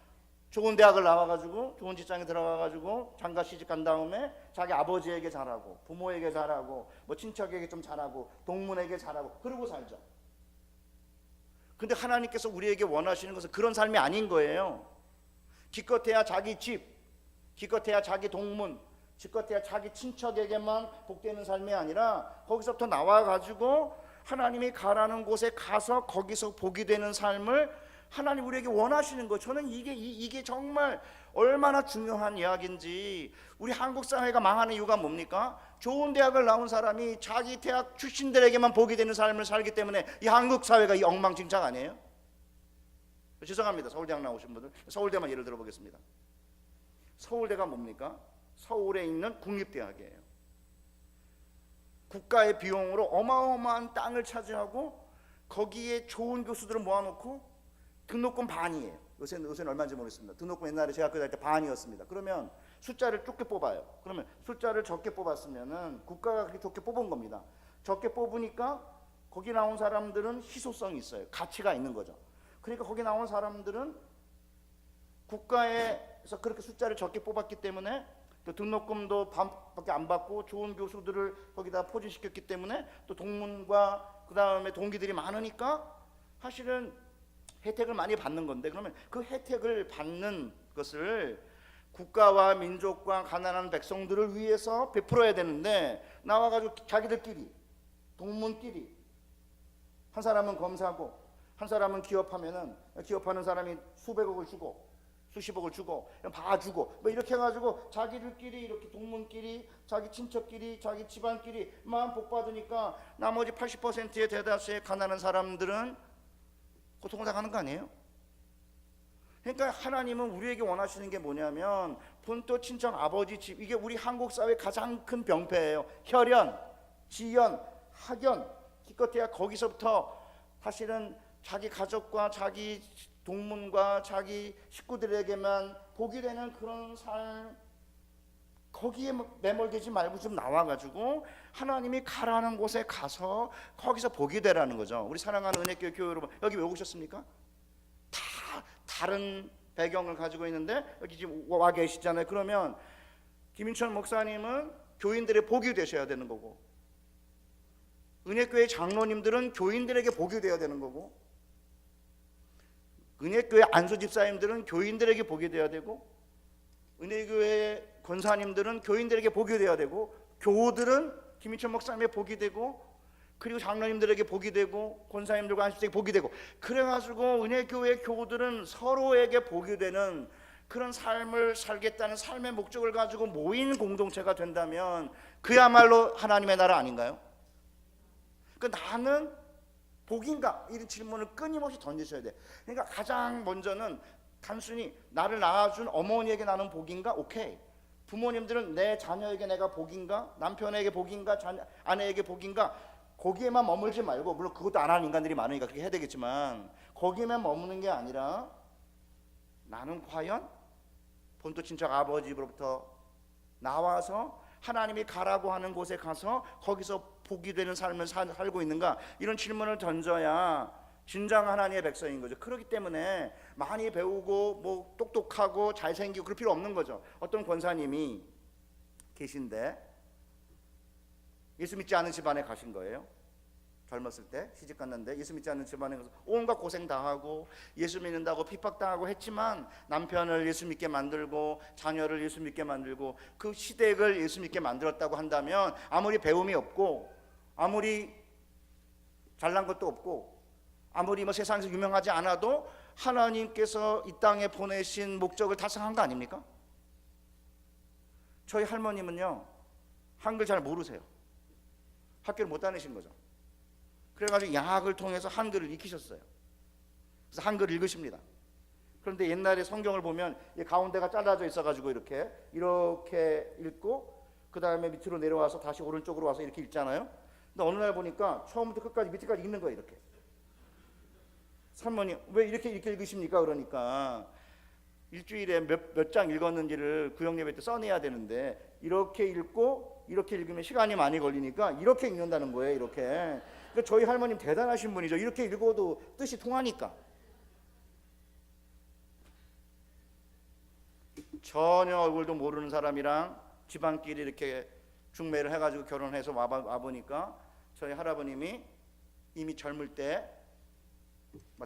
좋은 대학을 나와가지고 좋은 직장에 들어가가지고 장가 시집 간 다음에 자기 아버지에게 잘하고 부모에게 잘하고 뭐 친척에게 좀 잘하고 동문에게 잘하고 그러고 살죠. 근데 하나님께서 우리에게 원하시는 것은 그런 삶이 아닌 거예요. 기껏해야 자기 집, 기껏해야 자기 동문, 기껏해야 자기 친척에게만 복되는 삶이 아니라 거기서부터 나와가지고 하나님이 가라는 곳에 가서 거기서 복이 되는 삶을 하나님 우리에게 원하시는 거. 저는 이게 정말 얼마나 중요한 이야기인지. 우리 한국 사회가 망하는 이유가 뭡니까? 좋은 대학을 나온 사람이 자기 대학 출신들에게만 복이 되는 삶을 살기 때문에 이 한국 사회가 이 엉망진창 아니에요? 죄송합니다. 서울대학 나오신 분들, 서울대만 예를 들어 보겠습니다. 서울대가 뭡니까? 서울에 있는 국립대학이에요. 국가의 비용으로 어마어마한 땅을 차지하고 거기에 좋은 교수들을 모아놓고 등록금 반이에요. 요새는 얼마인지 모르겠습니다. 등록금 옛날에 제가 학교 다닐 때 반이었습니다. 그러면 숫자를 적게 뽑아요. 그러면 숫자를 적게 뽑았으면은 국가가 그렇게 적게 뽑은 겁니다. 적게 뽑으니까 거기 나온 사람들은 희소성이 있어요. 가치가 있는 거죠. 그러니까 거기 나온 사람들은 국가에서 그렇게 숫자를 적게 뽑았기 때문에 또 등록금도 반밖에 안 받고 좋은 교수들을 거기다 포진시켰기 때문에 또 동문과 그 다음에 동기들이 많으니까 사실은 혜택을 많이 받는 건데, 그러면 그 혜택을 받는 것을 국가와 민족과 가난한 백성들을 위해서 베풀어야 되는데 나와가지고 자기들끼리 동문끼리 한 사람은 검사고 한 사람은 기업하면은 기업하는 사람이 수백억을 주고 수십억을 주고 봐주고 뭐 이렇게 해가지고 자기들끼리 이렇게 동문끼리 자기 친척끼리 자기 집안끼리만 복 받으니까 나머지 80%의 대다수의 가난한 사람들은 고통을 당하는 거 아니에요? 그러니까 하나님은 우리에게 원하시는 게 뭐냐면 본토 친척 아버지 집, 이게 우리 한국 사회의 가장 큰 병폐예요. 혈연, 지연, 학연, 기껏해야 거기서부터 사실은 자기 가족과 자기 동문과 자기 식구들에게만 복이 되는 그런 삶, 거기에 매몰되지 말고 좀 나와가지고 하나님이 가라는 곳에 가서 거기서 복이 되라는 거죠. 우리 사랑하는 은혜교회 교회 여러분, 여기 왜 오셨습니까? 다 다른 배경을 가지고 있는데 여기 지금 와 계시잖아요. 그러면 김인천 목사님은 교인들의 복이 되셔야 되는 거고, 은혜교회 장로님들은 교인들에게 복이 되어야 되는 거고, 은혜교회 안수 집사님들은 교인들에게 복이 되어야 되고, 은혜교회 권사님들은 교인들에게 복이 되어야 되고, 교우들은 김인철 목사님의 복이 되고, 그리고 장로님들에게 복이 되고, 권사님들과 안수집사에게 복이 되고, 그래가지고 은혜교회 교우들은 서로에게 복이 되는 그런 삶을 살겠다는 삶의 목적을 가지고 모인 공동체가 된다면 그야말로 하나님의 나라 아닌가요? 나는 복인가? 이런 질문을 끊임없이 던지셔야 돼. 그러니까 가장 먼저는 단순히 나를 낳아준 어머니에게 나는 복인가? 오케이. 부모님들은 내 자녀에게 내가 복인가? 남편에게 복인가? 아내에게 복인가? 거기에만 머물지 말고, 물론 그것도 안 하는 인간들이 많으니까 그렇게 해야 되겠지만, 거기에만 머무는 게 아니라 나는 과연 본토 친척 아버지 집으로부터 나와서 하나님이 가라고 하는 곳에 가서 거기서 복이 되는 삶을 살고 있는가? 이런 질문을 던져야 진정 하나님의 백성인 거죠. 그렇기 때문에 많이 배우고 뭐 똑똑하고 잘생기고 그럴 필요 없는 거죠. 어떤 권사님이 계신데 예수 믿지 않은 집안에 가신 거예요. 젊었을 때 시집 갔는데 예수 믿지 않는 집안에 가서 온갖 고생 다 하고 예수 믿는다고 핍박당하고 했지만 남편을 예수 믿게 만들고 자녀를 예수 믿게 만들고 그 시댁을 예수 믿게 만들었다고 한다면, 아무리 배움이 없고 아무리 잘난 것도 없고 아무리 뭐 세상에서 유명하지 않아도 하나님께서 이 땅에 보내신 목적을 달성한 거 아닙니까? 저희 할머님은요, 한글 잘 모르세요. 학교를 못 다니신 거죠. 그래가지고 양학을 통해서 한글을 익히셨어요. 그래서 한글을 읽으십니다. 그런데 옛날에 성경을 보면 이 가운데가 잘라져 있어가지고 이렇게 읽고 그 다음에 밑으로 내려와서 다시 오른쪽으로 와서 이렇게 읽잖아요. 근데 어느 날 보니까 처음부터 끝까지 밑에까지 읽는 거예요. 이렇게. 사모님 왜 이렇게 읽으십니까? 그러니까 일주일에 몇 장 읽었는지를 구역예배 때 써내야 되는데 이렇게 읽고 이렇게 읽으면 시간이 많이 걸리니까 이렇게 읽는다는 거예요. 이렇게. 그러니까 저희 할머님 대단하신 분이죠. 이렇게 읽어도 뜻이 통하니까. 전혀 얼굴도 모르는 사람이랑 집안끼리 이렇게 중매를 해가지고 결혼해서 와보니까 저희 할아버님이 이미 젊을 때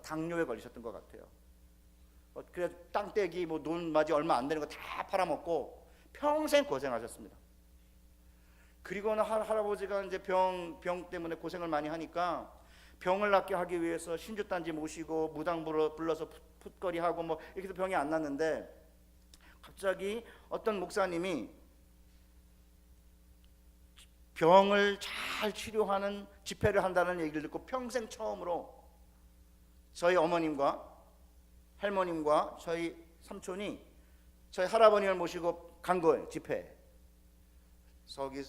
당뇨에 걸리셨던 것 같아요. 그래서 땅떼기 뭐 논맞이 얼마 안 되는 거 다 팔아먹고 평생 고생하셨습니다. 그리고는 할아버지가 이제 병 때문에 고생을 많이 하니까 병을 낫게 하기 위해서 신주단지 모시고 무당 불러서 풋거리하고 뭐 이렇게 해서 병이 안 났는데, 갑자기 어떤 목사님이 병을 잘 치료하는 집회를 한다는 얘기를 듣고 평생 처음으로 저희 어머님과 할머님과 저희 삼촌이 저희 할아버님을 모시고 간 거예요. 집회에. 저기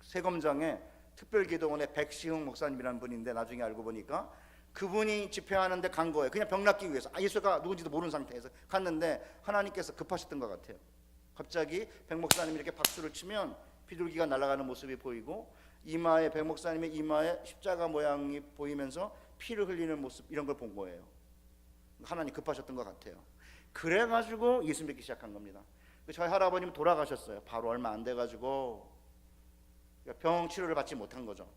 세검정에 특별기도원의 백시흥 목사님이라는 분인데 나중에 알고 보니까 그분이 집회하는데 간 거예요. 그냥 병 낫기 위해서. 예수가 누군지도 모르는 상태에서 갔는데 하나님께서 급하셨던 것 같아요. 갑자기 백 목사님이 이렇게 박수를 치면 비둘기가 날아가는 모습이 보이고 이마에 백 목사님의 이마에 십자가 모양이 보이면서 피를 흘리는 모습, 이런 걸 본 거예요. 하나님 급하셨던 것 같아요. 그래가지고 예수 믿기 시작한 겁니다. 저희 할아버님 돌아가셨어요. 바로 얼마 안 돼가지고 병 치료를 받지 못한 거죠.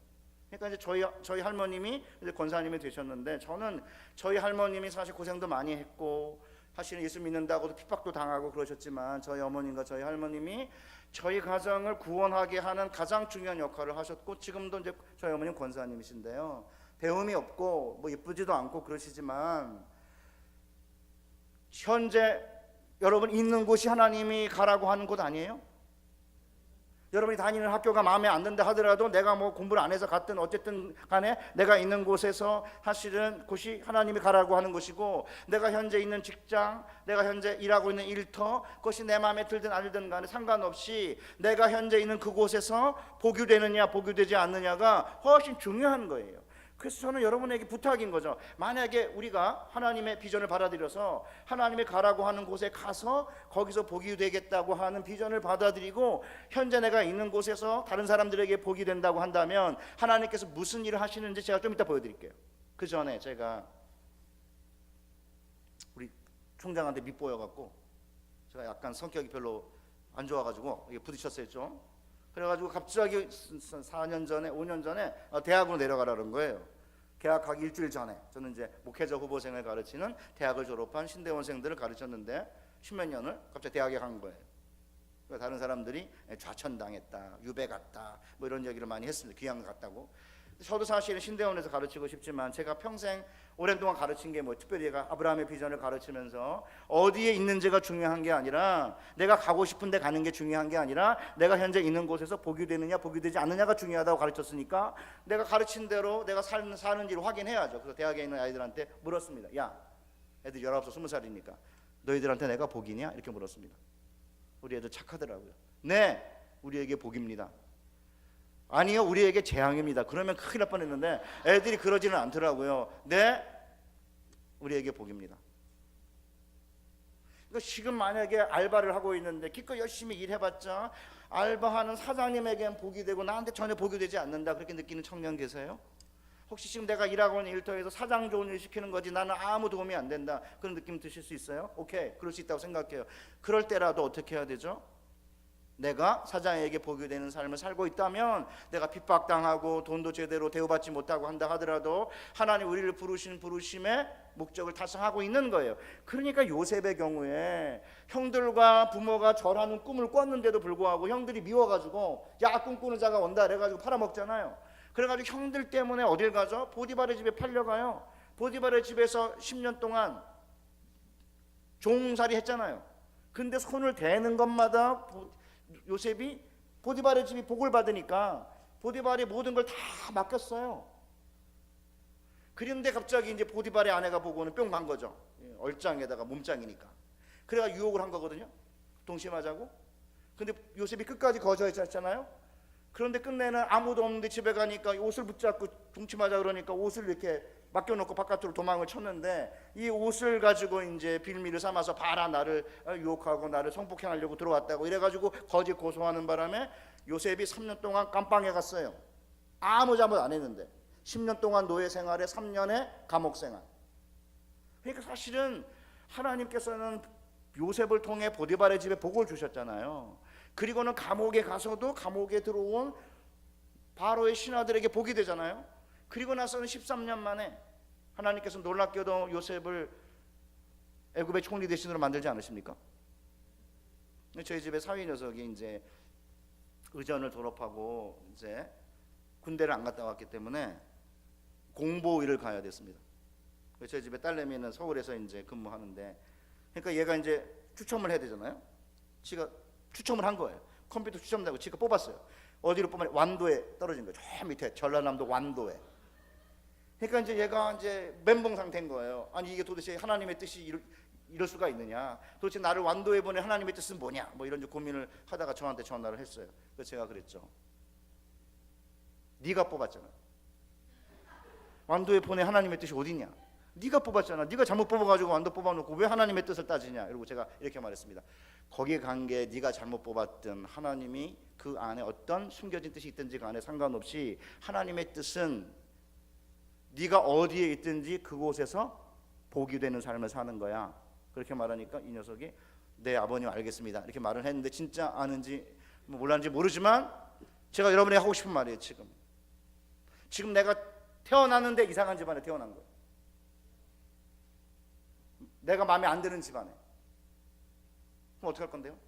그러니까 이제 저희 할머님이 이제 권사님이 되셨는데, 저는 저희 할머님이 사실 고생도 많이 했고 사실은 예수 믿는다고도 핍박도 당하고 그러셨지만 저희 어머님과 저희 할머님이 저희 가정을 구원하게 하는 가장 중요한 역할을 하셨고, 지금도 이제 저희 어머님 권사님이신데요. 배움이 없고 뭐 예쁘지도 않고 그러시지만 현재 여러분 있는 곳이 하나님이 가라고 하는 곳 아니에요? 여러분이 다니는 학교가 마음에 안 든다 하더라도 내가 뭐 공부를 안 해서 갔든 어쨌든 간에 내가 있는 곳에서 사실은 그것이 하나님이 가라고 하는 것이고, 내가 현재 있는 직장, 내가 현재 일하고 있는 일터, 그것이 내 마음에 들든 안 들든 간에 상관없이 내가 현재 있는 그곳에서 복유되느냐 복유되지 않느냐가 훨씬 중요한 거예요. 그래서 저는 여러분에게 부탁인 거죠. 만약에 우리가 하나님의 비전을 받아들여서 하나님이 가라고 하는 곳에 가서 거기서 복이 되겠다고 하는 비전을 받아들이고 현재 내가 있는 곳에서 다른 사람들에게 복이 된다고 한다면 하나님께서 무슨 일을 하시는지 제가 좀 이따 보여드릴게요. 그 전에 제가 우리 총장한테 밉보여갖고 제가 약간 성격이 별로 안 좋아가지고 부딪혔어요 좀. 그래가지고 갑자기 4년 전에 5년 전에 대학으로 내려가라는 거예요. 개학하기 일주일 전에 저는 이제 목회자 후보생을 가르치는 대학을 졸업한 신대원생들을 가르쳤는데 10몇 년을 갑자기 대학에 간 거예요. 그러니까 다른 사람들이 좌천당했다, 유배 갔다, 뭐 이런 얘기를 많이 했습니다. 귀양 갔다고. 저도 사실은 신대원에서 가르치고 싶지만 제가 평생 오랜 동안 가르친 게 뭐 특별히 제가 아브라함의 비전을 가르치면서 어디에 있는지가 중요한 게 아니라 내가 가고 싶은 데 가는 게 중요한 게 아니라 내가 현재 있는 곳에서 복이 되느냐 복이 되지 않느냐가 중요하다고 가르쳤으니까 내가 가르친 대로 내가 사는지를 확인해야죠. 그래서 대학에 있는 아이들한테 물었습니다. 야, 애들 19살 20살이니까 너희들한테 내가 복이냐? 이렇게 물었습니다. 우리 애들 착하더라고요. 네, 우리에게 복입니다. 아니요, 우리에게 재앙입니다. 그러면 큰일 날 뻔했는데 애들이 그러지는 않더라고요. 네, 우리에게 복입니다. 그러니까 지금 만약에 알바를 하고 있는데 기껏 열심히 일해봤자 알바하는 사장님에겐 복이 되고 나한테 전혀 복이 되지 않는다, 그렇게 느끼는 청년 계세요? 혹시 지금 내가 일하고 있는 일터에서 사장 좋은 일 시키는 거지 나는 아무 도움이 안 된다, 그런 느낌 드실 수 있어요? 오케이, 그럴 수 있다고 생각해요. 그럴 때라도 어떻게 해야 되죠? 내가 사장에게 복이 되는 삶을 살고 있다면, 내가 핍박당하고 돈도 제대로 대우받지 못하고 한다 하더라도 하나님 우리를 부르신 부르심의 목적을 달성하고 있는 거예요. 그러니까 요셉의 경우에 형들과 부모가 절하는 꿈을 꿨는데도 불구하고 형들이 미워가지고 야, 꿈꾸는 자가 온다 그래가지고 팔아먹잖아요. 그래가지고 형들 때문에 어딜 가죠? 보디발의 집에 팔려가요. 보디발의 집에서 10년 동안 종살이 했잖아요. 근데 손을 대는 것마다 요셉이 보디발의 집이 복을 받으니까 보디발이 모든 걸 다 맡겼어요. 그런데 갑자기 이제 보디발의 아내가 보고는 뿅 간 거죠. 얼짱에다가 몸짱이니까. 그래가 유혹을 한 거거든요. 동심하자고. 근데 요셉이 끝까지 거절했잖아요. 그런데 끝내는 아무도 없는데 집에 가니까 옷을 붙잡고 동침하자 그러니까 옷을 이렇게 맡겨놓고 바깥으로 도망을 쳤는데, 이 옷을 가지고 이제 빌미를 삼아서 봐라, 나를 유혹하고 나를 성폭행하려고 들어왔다고 이래가지고 거짓 고소하는 바람에 요셉이 3년 동안 감방에 갔어요. 아무 잘못 안 했는데 10년 동안 노예 생활에 3년의 감옥 생활. 그러니까 사실은 하나님께서는 요셉을 통해 보디발의 집에 복을 주셨잖아요. 그리고는 감옥에 가서도 감옥에 들어온 바로의 신하들에게 복이 되잖아요. 그리고 나서는 13년 만에 하나님께서 놀랍게도 요셉을 애굽의 총리 대신으로 만들지 않으십니까? 저희 집에 사위 녀석이 이제 의전을 졸업하고 이제 군대를 안 갔다 왔기 때문에 공보일을 가야 됐습니다. 저희 집에 딸내미는 서울에서 이제 근무하는데, 그러니까 얘가 이제 추첨을 해야 되잖아요. 지가 추첨을 한 거예요. 컴퓨터 추첨되고 지가 뽑았어요. 어디로 뽑았냐? 완도에 떨어진 거예요. 저 밑에 전라남도 완도에. 그러니까 이제 얘가 이제 멘붕 상태인 거예요. 아니 이게 도대체 하나님의 뜻이 이럴 수가 있느냐? 도대체 나를 완도에 보내 하나님의 뜻은 뭐냐? 뭐 이런 고민을 하다가 저한테 전화를 했어요. 그래서 제가 그랬죠. 네가 뽑았잖아. 완도에 보내 하나님의 뜻이 어디냐? 네가 뽑았잖아. 네가 잘못 뽑아가지고 완도 뽑아놓고 왜 하나님의 뜻을 따지냐? 그리고 제가 이렇게 말했습니다. 거기에 간 게 네가 잘못 뽑았든 하나님이 그 안에 어떤 숨겨진 뜻이 있든지 간에 상관없이 하나님의 뜻은 네가 어디에 있든지 그곳에서 복이 되는 삶을 사는 거야. 그렇게 말하니까 이 녀석이 네 아버님 알겠습니다 이렇게 말을 했는데, 진짜 아는지 몰랐는지 모르지만 제가 여러분에게 하고 싶은 말이에요. 지금 내가 태어났는데 이상한 집안에 태어난 거예요. 내가 마음에 안 드는 집안에. 그럼 어떻게 할 건데요?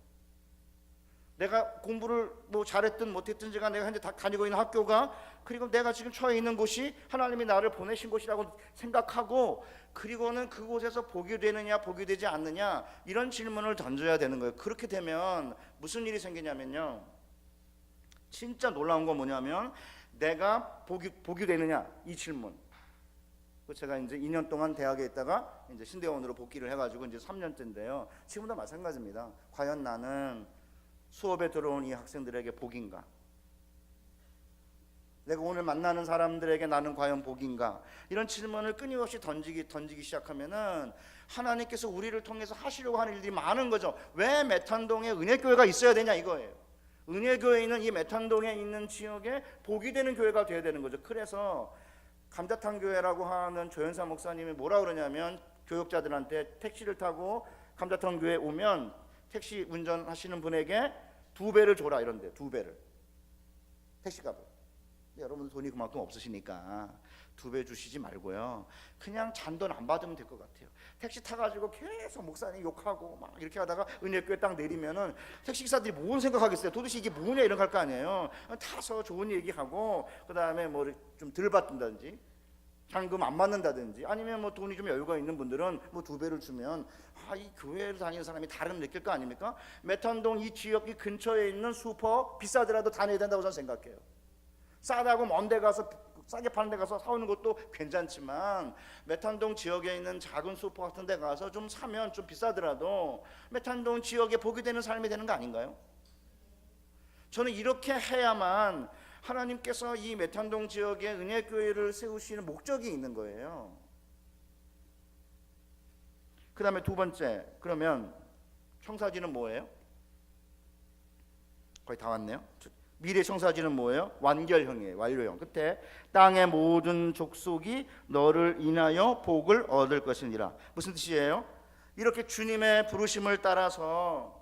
내가 공부를 뭐 잘했든 못했든지가 내가 현재 다니고 있는 학교가, 그리고 내가 지금 처해 있는 곳이 하나님이 나를 보내신 곳이라고 생각하고, 그리고는 그곳에서 복이 되느냐 복이 되지 않느냐 이런 질문을 던져야 되는 거예요. 그렇게 되면 무슨 일이 생기냐면요, 진짜 놀라운 건 뭐냐면 내가 복이 되느냐 이 질문. 제가 이제 2년 동안 대학에 있다가 이제 신대원으로 복귀를 해가지고 이제 3년째인데요. 지금도 마찬가지입니다. 과연 나는 수업에 들어온 이 학생들에게 복인가? 내가 오늘 만나는 사람들에게 나는 과연 복인가? 이런 질문을 끊임없이 던지기 시작하면은 하나님께서 우리를 통해서 하시려고 하는 일들이 많은 거죠. 왜 메탄동에 은혜교회가 있어야 되냐 이거예요. 은혜교회는 이 메탄동에 있는 지역에 복이 되는 교회가 되어야 되는 거죠. 그래서 감자탕 교회라고 하는 조현사 목사님이 뭐라 그러냐면, 교역자들한테 택시를 타고 감자탕 교회 오면 택시 운전하시는 분에게 2배를 줘라 이런데, 2배를 택시값을. 여러분 돈이 그만큼 없으시니까 2배 주시지 말고요, 그냥 잔돈 안 받으면 될 것 같아요. 택시 타가지고 계속 목사님 욕하고 막 이렇게 하다가 은혜교회 딱 내리면은 택시기사들이 뭔 생각하겠어요? 도대체 이게 뭐냐 이런 거 할 거 아니에요. 타서 좋은 얘기하고 그 다음에 뭐 좀 덜 받는다든지 잔금 안 맞는다든지, 아니면 뭐 돈이 좀 여유가 있는 분들은 뭐 2배를 주면 이 교회를 다니는 사람이 다름 느낄 거 아닙니까? 메탄동 이 지역 이 근처에 있는 슈퍼 비싸더라도 다녀야 된다고 저는 생각해요. 싸다고 먼 데 가서 싸게 파는 데 가서 사오는 것도 괜찮지만, 메탄동 지역에 있는 작은 슈퍼 같은 데 가서 좀 사면 좀 비싸더라도 메탄동 지역에 복이 되는 삶이 되는 거 아닌가요? 저는 이렇게 해야만 하나님께서 이 메탄동 지역에 은혜교회를 세우시는 목적이 있는 거예요. 그 다음에 두 번째, 그러면 청사진은 뭐예요? 거의 다 왔네요. 미래 청사진은 뭐예요? 완결형이에요. 완료형. 끝에 땅의 모든 족속이 너를 인하여 복을 얻을 것이니라. 무슨 뜻이에요? 이렇게 주님의 부르심을 따라서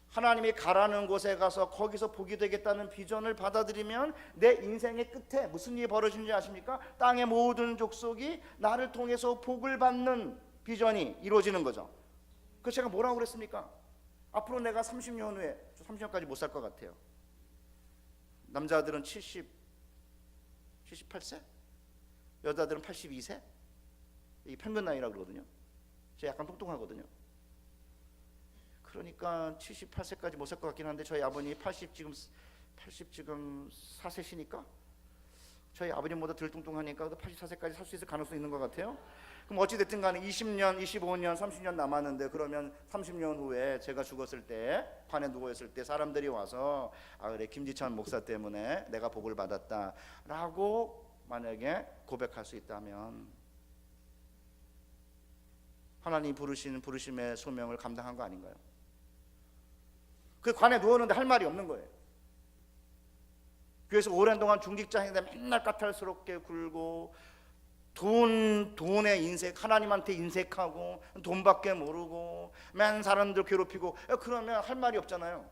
하나님이 가라는 곳에 가서 거기서 복이 되겠다는 비전을 받아들이면 내 인생의 끝에 무슨 일이 벌어지는지 아십니까? 땅의 모든 족속이 나를 통해서 복을 받는 비전이 이루어지는 거죠. 그 제가 뭐라고 그랬습니까? 앞으로 내가 30년 후에, 30년까지 못 살 것 같아요. 남자들은 78세? 여자들은 82세? 이게 평균 나이라고 그러거든요. 제가 약간 뚱뚱하거든요. 그러니까 78세까지 못 살 것 같긴 한데, 저희 아버님이 80 지금 4세시니까 저희 아버님보다 덜 뚱뚱하니까 84세까지 살 수 있을 가능성이 있는 것 같아요. 그럼 어찌됐든 간에 20년, 25년, 30년 남았는데, 그러면 30년 후에 제가 죽었을 때, 판에 누워있을 때 사람들이 와서 그래 김지찬 목사 때문에 내가 복을 받았다 라고 만약에 고백할 수 있다면, 하나님 부르신 부르심의 소명을 감당한 거 아닌가요? 그 관에 누웠는데 할 말이 없는 거예요. 그래서 오랜 동안 중직자인데 맨날 까탈스럽게 굴고 돈에 인색, 하나님한테 인색하고 돈밖에 모르고 맨 사람들 괴롭히고, 그러면 할 말이 없잖아요.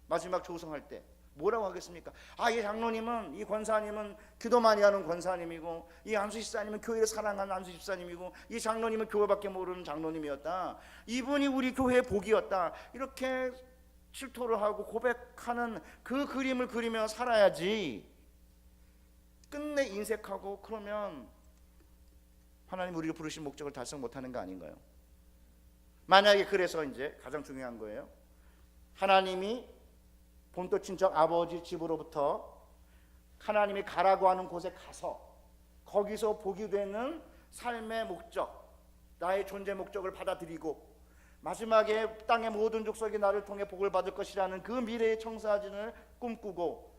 마지막 조성할 때 뭐라고 하겠습니까? 이 장로님은, 이 권사님은 기도 많이 하는 권사님이고, 이 안수 집사님은 교회를 사랑하는 안수 집사님이고, 이 장로님은 교회밖에 모르는 장로님이었다. 이분이 우리 교회의 복이었다. 이렇게 실토를 하고 고백하는 그 그림을 그리며 살아야지. 끝내 인색하고 그러면 하나님 우리를 부르신 목적을 달성 못하는 거 아닌가요? 만약에 그래서 이제 가장 중요한 거예요. 하나님이 본토 친척 아버지 집으로부터 하나님이 가라고 하는 곳에 가서 거기서 복이 되는 삶의 목적, 나의 존재 목적을 받아들이고, 마지막에 땅의 모든 족속이 나를 통해 복을 받을 것이라는 그 미래의 청사진을 꿈꾸고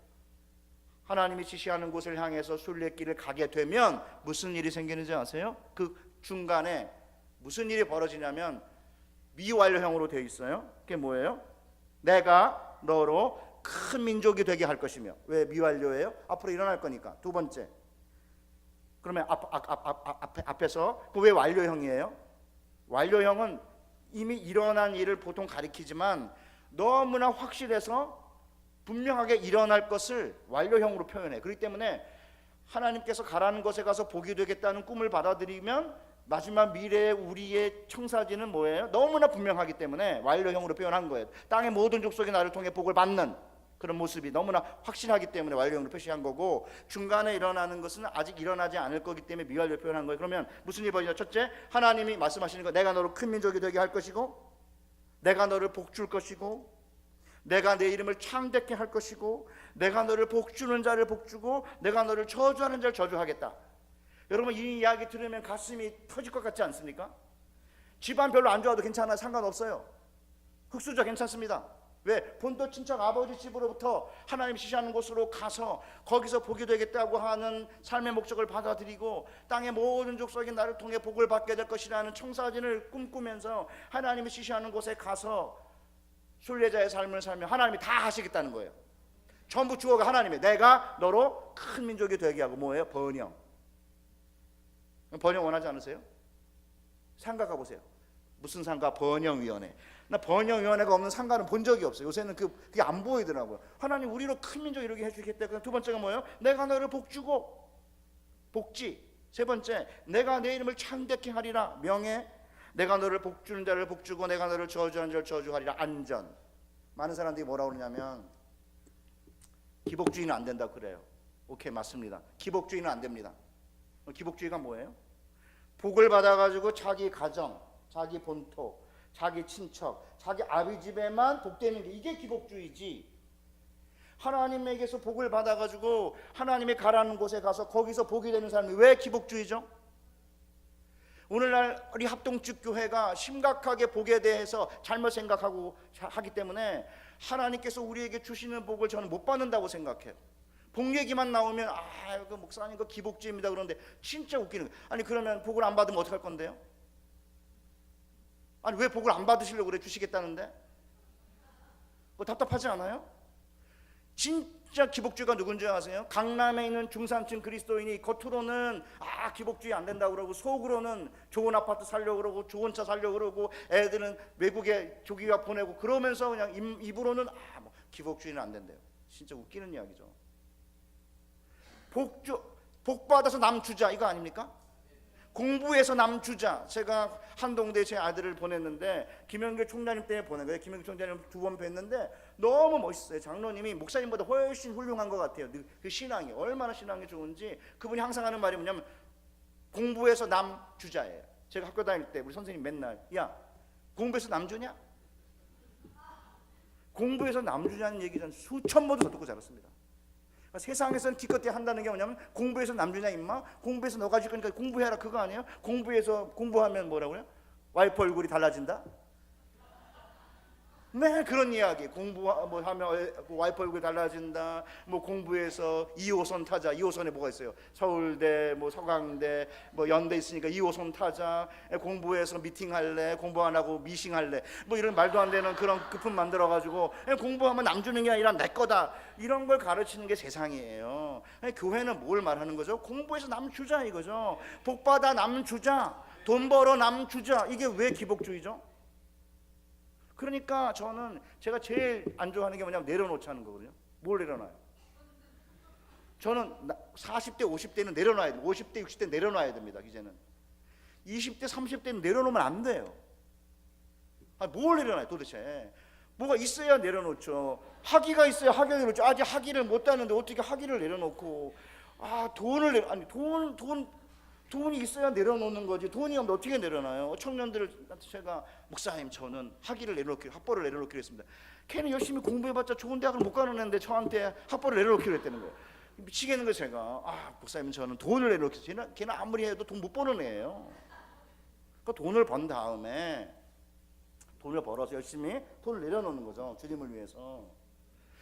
하나님이 지시하는 곳을 향해서 순례길을 가게 되면 무슨 일이 생기는지 아세요? 그 중간에 무슨 일이 벌어지냐면 미완료형으로 되어 있어요. 그게 뭐예요? 내가 너로 큰 민족이 되게 할 것이며. 왜 미완료예요? 앞으로 일어날 거니까. 두 번째, 그러면 앞에서 그 왜 완료형이에요? 완료형은 이미 일어난 일을 보통 가리키지만 너무나 확실해서 분명하게 일어날 것을 완료형으로 표현해. 그렇기 때문에 하나님께서 가라는 곳에 가서 복이 되겠다는 꿈을 받아들이면 마지막 미래의 우리의 청사진은 뭐예요? 너무나 분명하기 때문에 완료형으로 표현한 거예요. 땅의 모든 족속이 나를 통해 복을 받는 그런 모습이 너무나 확실하기 때문에 완료형으로 표시한 거고, 중간에 일어나는 것은 아직 일어나지 않을 거기 때문에 미완료 표현한 거예요. 그러면 무슨 일이 벌어지냐? 첫째, 하나님이 말씀하시는 거, 내가 너를 큰 민족이 되게 할 것이고, 내가 너를 복줄 것이고, 내가 내 이름을 창대케 할 것이고, 내가 너를 복주는 자를 복주고, 내가 너를 저주하는 자를 저주하겠다. 여러분, 이 이야기 들으면 가슴이 터질 것 같지 않습니까? 집안 별로 안 좋아도 괜찮아요. 상관없어요. 흙수저 괜찮습니다. 왜? 본토 친척 아버지 집으로부터 하나님 지시하는 곳으로 가서 거기서 복이 되겠다고 하는 삶의 목적을 받아들이고, 땅의 모든 족속이 나를 통해 복을 받게 될 것이라는 청사진을 꿈꾸면서 하나님이 지시하는 곳에 가서 순례자의 삶을 살며 하나님이 다 하시겠다는 거예요. 전부 주어가 하나님이에요. 내가 너로 큰 민족이 되게 하고. 뭐예요? 번영. 번영 원하지 않으세요? 상가 가보세요. 무슨 상가? 번영위원회. 나 번영위원회가 없는 상가는 본 적이 없어요. 요새는 그게 안 보이더라고요. 하나님 우리로 큰 민족 이루게 해주겠다. 두 번째가 뭐예요? 내가 너를 복주고. 복지. 세 번째, 내가 내 이름을 창대케 하리라. 명예. 내가 너를 복주는 자를 복주고 내가 너를 저주하는 자를 저주하리라. 안전. 많은 사람들이 뭐라고 그러냐면 기복주의는 안 된다 그래요. 오케이, 맞습니다. 기복주의는 안 됩니다. 기복주의가 뭐예요? 복을 받아가지고 자기 가정, 자기 본토, 자기 친척, 자기 아비 집에만 복되는 게 이게 기복주의지. 하나님에게서 복을 받아가지고 하나님이 가라는 곳에 가서 거기서 복이 되는 사람이 왜 기복주의죠? 오늘날 우리 합동측 교회가 심각하게 복에 대해서 잘못 생각하고 하기 때문에 하나님께서 우리에게 주시는 복을 저는 못 받는다고 생각해요. 복 얘기만 나오면 그 목사님 그 기복주의입니다 그런데 진짜 웃기는 거예요. 아니 그러면 복을 안 받으면 어떡할 건데요? 아니 왜 복을 안 받으시려고 그래? 주시겠다는데 뭐 답답하지 않아요? 진짜 기복주의가 누군지 아세요? 강남에 있는 중산층 그리스도인이 겉으로는 기복주의 안 된다고 그러고 속으로는 좋은 아파트 살려고 그러고 좋은 차 살려고 그러고 애들은 외국에 조기가 보내고 그러면서 그냥 입으로는 뭐 기복주의는 안 된대요. 진짜 웃기는 이야기죠. 복 받아서 남 주자 이거 아닙니까? 공부해서 남 주자. 제가 한동대에 제 아들을 보냈는데 김영길 총장님 때문에 보낸 거예요. 김영길 총장님 2번 뵀는데 너무 멋있어요. 장로님이 목사님보다 훨씬 훌륭한 것 같아요. 그 신앙이 얼마나 신앙이 좋은지. 그분이 항상 하는 말이 뭐냐면 공부해서 남 주자예요. 제가 학교 다닐 때 우리 선생님 맨날 야 공부해서 남 주냐? 공부해서 남 주자는 얘기 전 수천 번도 듣고 자랐습니다. 세상에서는 기껏해 한다는 게 뭐냐면 공부해서 남주냐 임마? 공부해서 너가 줄 거니까 공부해라 그거 아니에요? 공부하면 뭐라고요? 와이프 얼굴이 달라진다? 네 그런 이야기. 공부하면 와이프 얼굴이 달라진다. 뭐 공부해서 2호선 타자. 2호선에 뭐가 있어요? 서울대, 뭐 서강대, 뭐 연대 있으니까 2호선 타자. 공부해서 미팅할래. 공부 안 하고 미싱할래. 뭐 이런 말도 안 되는 그런 급품 만들어 가지고 공부하면 남 주는 게 아니라 내 거다. 이런 걸 가르치는 게 세상이에요. 교회는 뭘 말하는 거죠? 공부해서 남 주자 이거죠. 복 받아 남 주자. 돈 벌어 남 주자. 이게 왜 기복주의죠? 그러니까 제가 제일 안 좋아하는 게 뭐냐면 내려놓자는 거거든요. 뭘 내려놔요? 저는 40대 50대는 내려놔야 돼요. 50대 60대 내려놔야 됩니다. 이제는 20대 30대는 내려놓으면 안 돼요. 뭘 내려놔요 도대체? 뭐가 있어야 내려놓죠. 학위가 있어야 학위를 내려놓죠. 아직 학위를 못 따는데 어떻게 학위를 내려놓고 돈이 있어야 내려놓는 거지. 돈이 없는데 어떻게 내려놔요? 청년들한테 제가 목사님 저는 학벌을 내려놓기로 했습니다. 걔는 열심히 공부해봤자 좋은 대학을 못 가는 애인데 저한테 학벌을 내려놓기로 했다는 거예요. 미치겠는 거예요. 제가 목사님 저는 돈을 내려놓겠어요. 걔는 아무리 해도 돈 못 버는 애예요. 그러니까 돈을 번 다음에 돈을 벌어서 열심히 돈을 내려놓는 거죠. 주님을 위해서.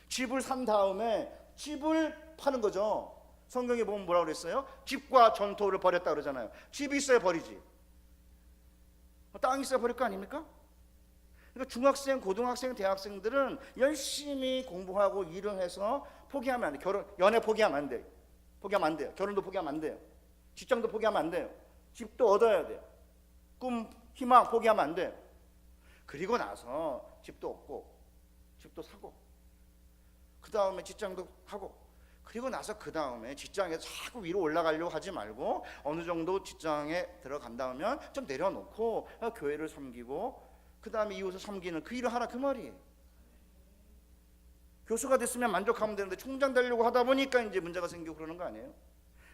집을 산 다음에 집을 파는 거죠. 성경에 보면 뭐라고 그랬어요? 집과 전토를 버렸다 그러잖아요. 집이 있어야 버리지. 땅이 있어야 버릴 거 아닙니까? 그러니까 중학생, 고등학생, 대학생들은 열심히 공부하고 일을 해서 포기하면 안 돼요. 연애 포기하면 안 돼요. 포기하면 안 돼요. 결혼도 포기하면 안 돼요. 직장도 포기하면 안 돼요. 집도 얻어야 돼요. 꿈, 희망 포기하면 안 돼요. 그리고 나서 집도 얻고 집도 사고 그 다음에 직장도 하고 그리고 나서 그 다음에 직장에서 자꾸 위로 올라가려고 하지 말고 어느 정도 직장에 들어간다면 좀 내려놓고 교회를 섬기고 그 다음에 이웃을 섬기는 그 일을 하라 그 말이에요. 교수가 됐으면 만족하면 되는데 총장 되려고 하다 보니까 이제 문제가 생기고 그러는 거 아니에요?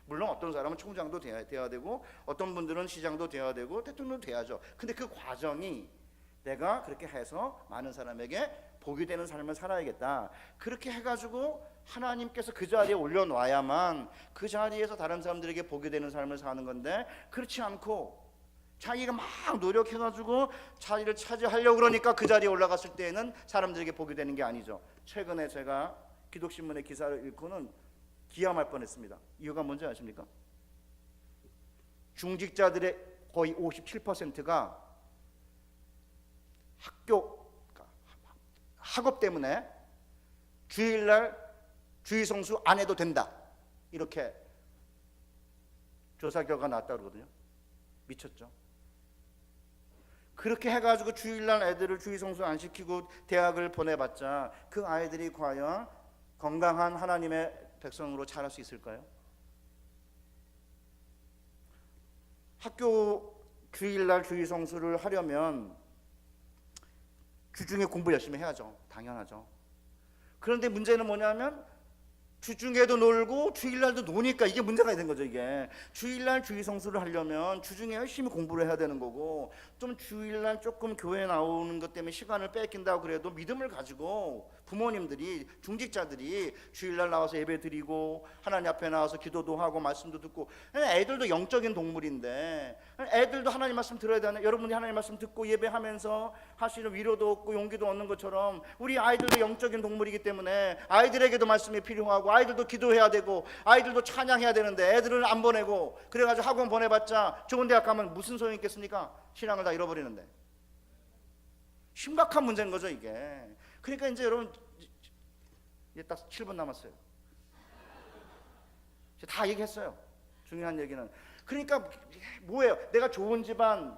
물론 어떤 사람은 총장도 돼야 되고 어떤 분들은 시장도 돼야 되고 대통령도 돼야죠. 근데 그 과정이 내가 그렇게 해서 많은 사람에게 복이 되는 삶을 살아야겠다. 그렇게 해가지고 하나님께서 그 자리에 올려놔야만 그 자리에서 다른 사람들에게 복이 되는 삶을 사는 건데 그렇지 않고 자기가 막 노력해가지고 자리를 차지하려고 그러니까 그 자리에 올라갔을 때에는 사람들에게 복이 되는 게 아니죠. 최근에 제가 기독신문의 기사를 읽고는 기함할 뻔했습니다. 이유가 뭔지 아십니까? 중직자들의 거의 57%가 학업 때문에 주일날 주의성수 안 해도 된다 이렇게 조사 결과가 나왔다 그러거든요. 미쳤죠. 그렇게 해가지고 주일날 애들을 주의성수 안 시키고 대학을 보내봤자 그 아이들이 과연 건강한 하나님의 백성으로 자랄 수 있을까요? 학교 주일날 주일성수를 하려면 주중에 공부 열심히 해야죠. 당연하죠. 그런데 문제는 뭐냐면 주중에도 놀고 주일날도 노니까 이게 문제가 된 거죠. 이게 주일날 주일성수를 하려면 주중에 열심히 공부를 해야 되는 거고, 좀 주일날 조금 교회 나오는 것 때문에 시간을 뺏긴다고 그래도 믿음을 가지고 부모님들이, 중직자들이 주일날 나와서 예배 드리고 하나님 앞에 나와서 기도도 하고 말씀도 듣고, 애들도 영적인 동물인데 애들도 하나님 말씀 들어야 되는, 여러분이 하나님 말씀 듣고 예배하면서 하시는 위로도 얻고 용기도 얻는 것처럼 우리 아이들도 영적인 동물이기 때문에 아이들에게도 말씀이 필요하고 아이들도 기도해야 되고 아이들도 찬양해야 되는데 애들은 안 보내고, 그래가지고 학원 보내봤자 좋은 대학 가면 무슨 소용이 있겠습니까? 신앙을 다 잃어버리는데. 심각한 문제인 거죠 이게. 그러니까 이제 여러분, 이제 딱 7분 남았어요. 다 얘기했어요. 중요한 얘기는. 그러니까 뭐예요? 내가 좋은 집안,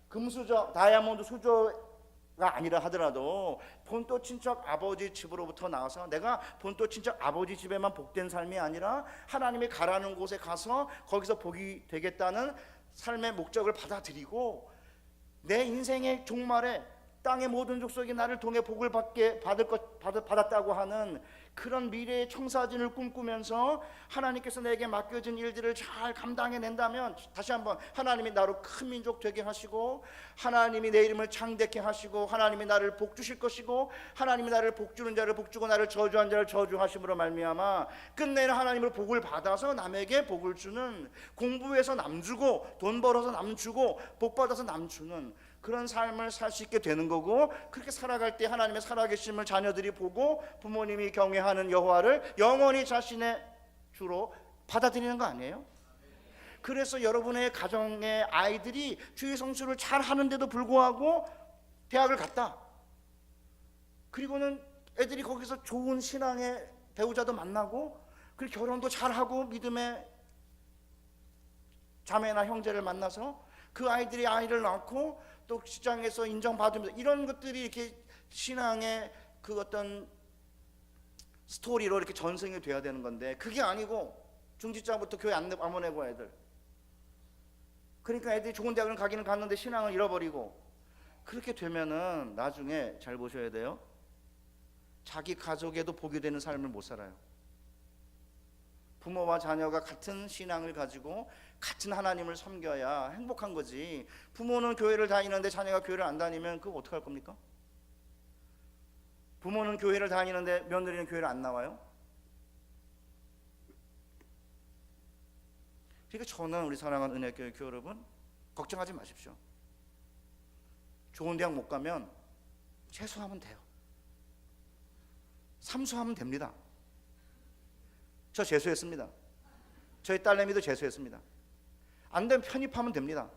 금수저, 다이아몬드 수저가 아니라 하더라도 본토 친척 아버지 집으로부터 나와서, 내가 본토 친척 아버지 집에만 복된 삶이 아니라 하나님이 가라는 곳에 가서 거기서 복이 되겠다는 삶의 목적을 받아들이고, 내 인생의 종말에 땅의 모든 족속이 나를 통해 복을 받았다고 하는 그런 미래의 청사진을 꿈꾸면서 하나님께서 내게 맡겨진 일들을 잘 감당해낸다면, 다시 한번 하나님이 나로 큰 민족 되게 하시고 하나님이 내 이름을 창대케 하시고 하나님이 나를 복주실 것이고 하나님이 나를 복주는 자를 복주고 나를 저주한 자를 저주하심으로 말미암아 끝내는 하나님으로 복을 받아서 남에게 복을 주는, 공부해서 남 주고 돈 벌어서 남 주고 복 받아서 남 주는 그런 삶을 살 수 있게 되는 거고, 그렇게 살아갈 때 하나님의 살아계심을 자녀들이 보고 부모님이 경외하는 여호와를 영원히 자신의 주로 받아들이는 거 아니에요? 그래서 여러분의 가정의 아이들이 주일 성수를 잘 하는데도 불구하고 대학을 갔다, 그리고는 애들이 거기서 좋은 신앙의 배우자도 만나고 그리고 결혼도 잘하고 믿음의 자매나 형제를 만나서 그 아이들이 아이를 낳고 또 시장에서 인정받으면서, 이런 것들이 이렇게 신앙의 그 어떤 스토리로 이렇게 전승이 돼야 되는 건데, 그게 아니고 중직자부터 교회 안 보내고 애들, 그러니까 애들이 좋은 대학을 가기는 갔는데 신앙을 잃어버리고, 그렇게 되면은 나중에 잘 보셔야 돼요. 자기 가족에도 복이 되는 삶을 못 살아요. 부모와 자녀가 같은 신앙을 가지고 같은 하나님을 섬겨야 행복한 거지. 부모는 교회를 다니는데 자녀가 교회를 안 다니면 그거 어떡할 겁니까? 부모는 교회를 다니는데 며느리는 교회를 안 나와요? 그러니까 저는 우리 사랑하는 은혜교회 교회 여러분, 걱정하지 마십시오. 좋은 대학 못 가면 재수하면 돼요. 삼수하면 됩니다. 저 재수했습니다. 저희 딸내미도 재수했습니다. 안 되면 편입하면 됩니다.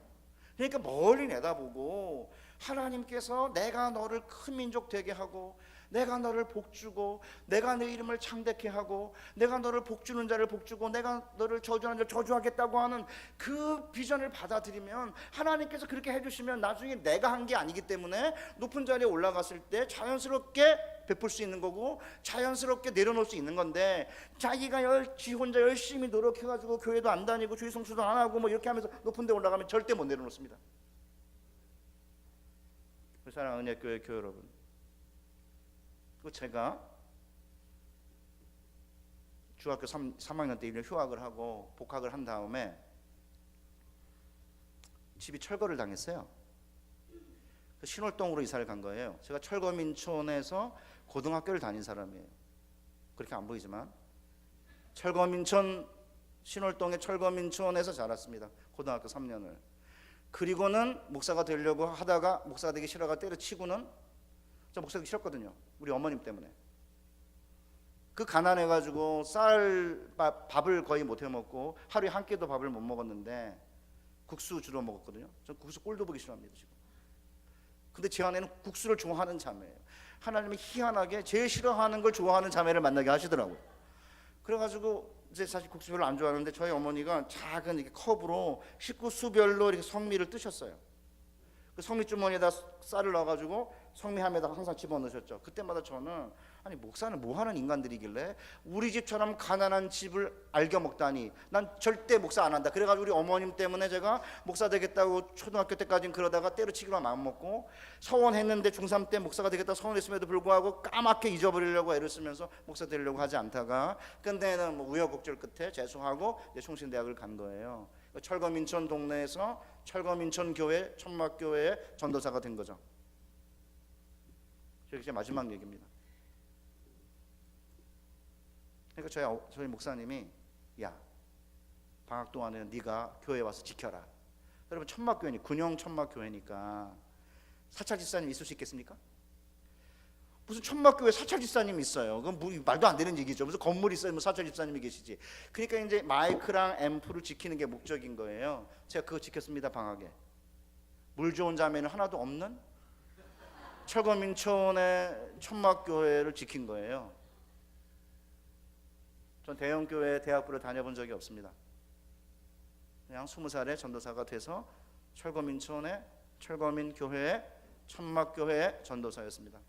그러니까 멀리 내다보고 하나님께서 내가 너를 큰 민족 되게 하고 내가 너를 복주고 내가 내 이름을 창대케 하고 내가 너를 복주는 자를 복주고 내가 너를 저주하는 자를 저주하겠다고 하는 그 비전을 받아들이면, 하나님께서 그렇게 해주시면 나중에 내가 한 게 아니기 때문에 높은 자리에 올라갔을 때 자연스럽게 베풀 수 있는 거고 자연스럽게 내려놓을 수 있는 건데, 자기가 지 혼자 열심히 노력해가지고 교회도 안 다니고 주일 성수도 안 하고 뭐 이렇게 하면서 높은 데 올라가면 절대 못 내려놓습니다. 사랑하는 은혜교회 교회 여러분, 그 제가 중학교 3학년 때 1년 휴학을 하고 복학을 한 다음에 집이 철거를 당했어요. 신월동으로 이사를 간 거예요. 제가 철거민촌에서 고등학교를 다닌 사람이에요. 그렇게 안 보이지만 철거민촌, 신월동의 철거민촌에서 자랐습니다. 고등학교 3년을. 그리고는 목사가 되려고 하다가 목사가 되기 싫어가 때려치고는, 저 목사가 싫었거든요. 우리 어머님 때문에. 그 가난해가지고 밥을 거의 못 해먹고 하루에 한 끼도 밥을 못 먹었는데 국수 주로 먹었거든요. 전 국수 꼴도 보기 싫어합니다 지금. 근데 제 안에는 국수를 좋아하는 자매예요. 하나님이 희한하게 제일 싫어하는 걸 좋아하는 자매를 만나게 하시더라고요. 그래가지고 이제 사실 국수 별로 안 좋아하는데 저희 어머니가 작은 이렇게 컵으로 식구 수별로 이렇게 성미를 뜨셨어요. 그 성미 주머니에다 쌀을 넣어가지고 성미함에다가 항상 집어넣으셨죠. 그때마다 저는 아니 목사는 뭐 하는 인간들이길래 우리 집처럼 가난한 집을 알겨 먹다니, 난 절대 목사 안 한다. 그래가지고 우리 어머님 때문에 제가 목사 되겠다고 초등학교 때까지는 그러다가 때려치기로 마음 먹고, 서원했는데 중3 때 목사가 되겠다 서원했음에도 불구하고 까맣게 잊어버리려고 애를 쓰면서 목사 되려고 하지 않다가 근데는 뭐 우여곡절 끝에 재수하고 이제 총신대학을 간 거예요. 철거민천 동네에서 철거민천 교회 천막교회의 전도사가 된 거죠. 저게 제 마지막 얘기입니다. 그러니까 저희 목사님이 야, 방학 동안에는 네가 교회 와서 지켜라. 여러분 천막교회니 군영 천막교회니까 사찰 집사님 있을 수 있겠습니까? 무슨 천막교회 사찰 집사님이 있어요. 그건 뭐 말도 안 되는 얘기죠. 무슨 건물이 있어요, 뭐 사찰 집사님이 계시지. 그러니까 이제 마이크랑 앰프를 지키는 게 목적인 거예요. 제가 그거 지켰습니다. 방학에 물 좋은 자매는 하나도 없는 철거민촌의 천막교회를 지킨 거예요. 전 대형교회 대학부를 다녀본 적이 없습니다. 그냥 20살에 전도사가 돼서 철거민촌의 철거민교회의 천막교회의 전도사였습니다.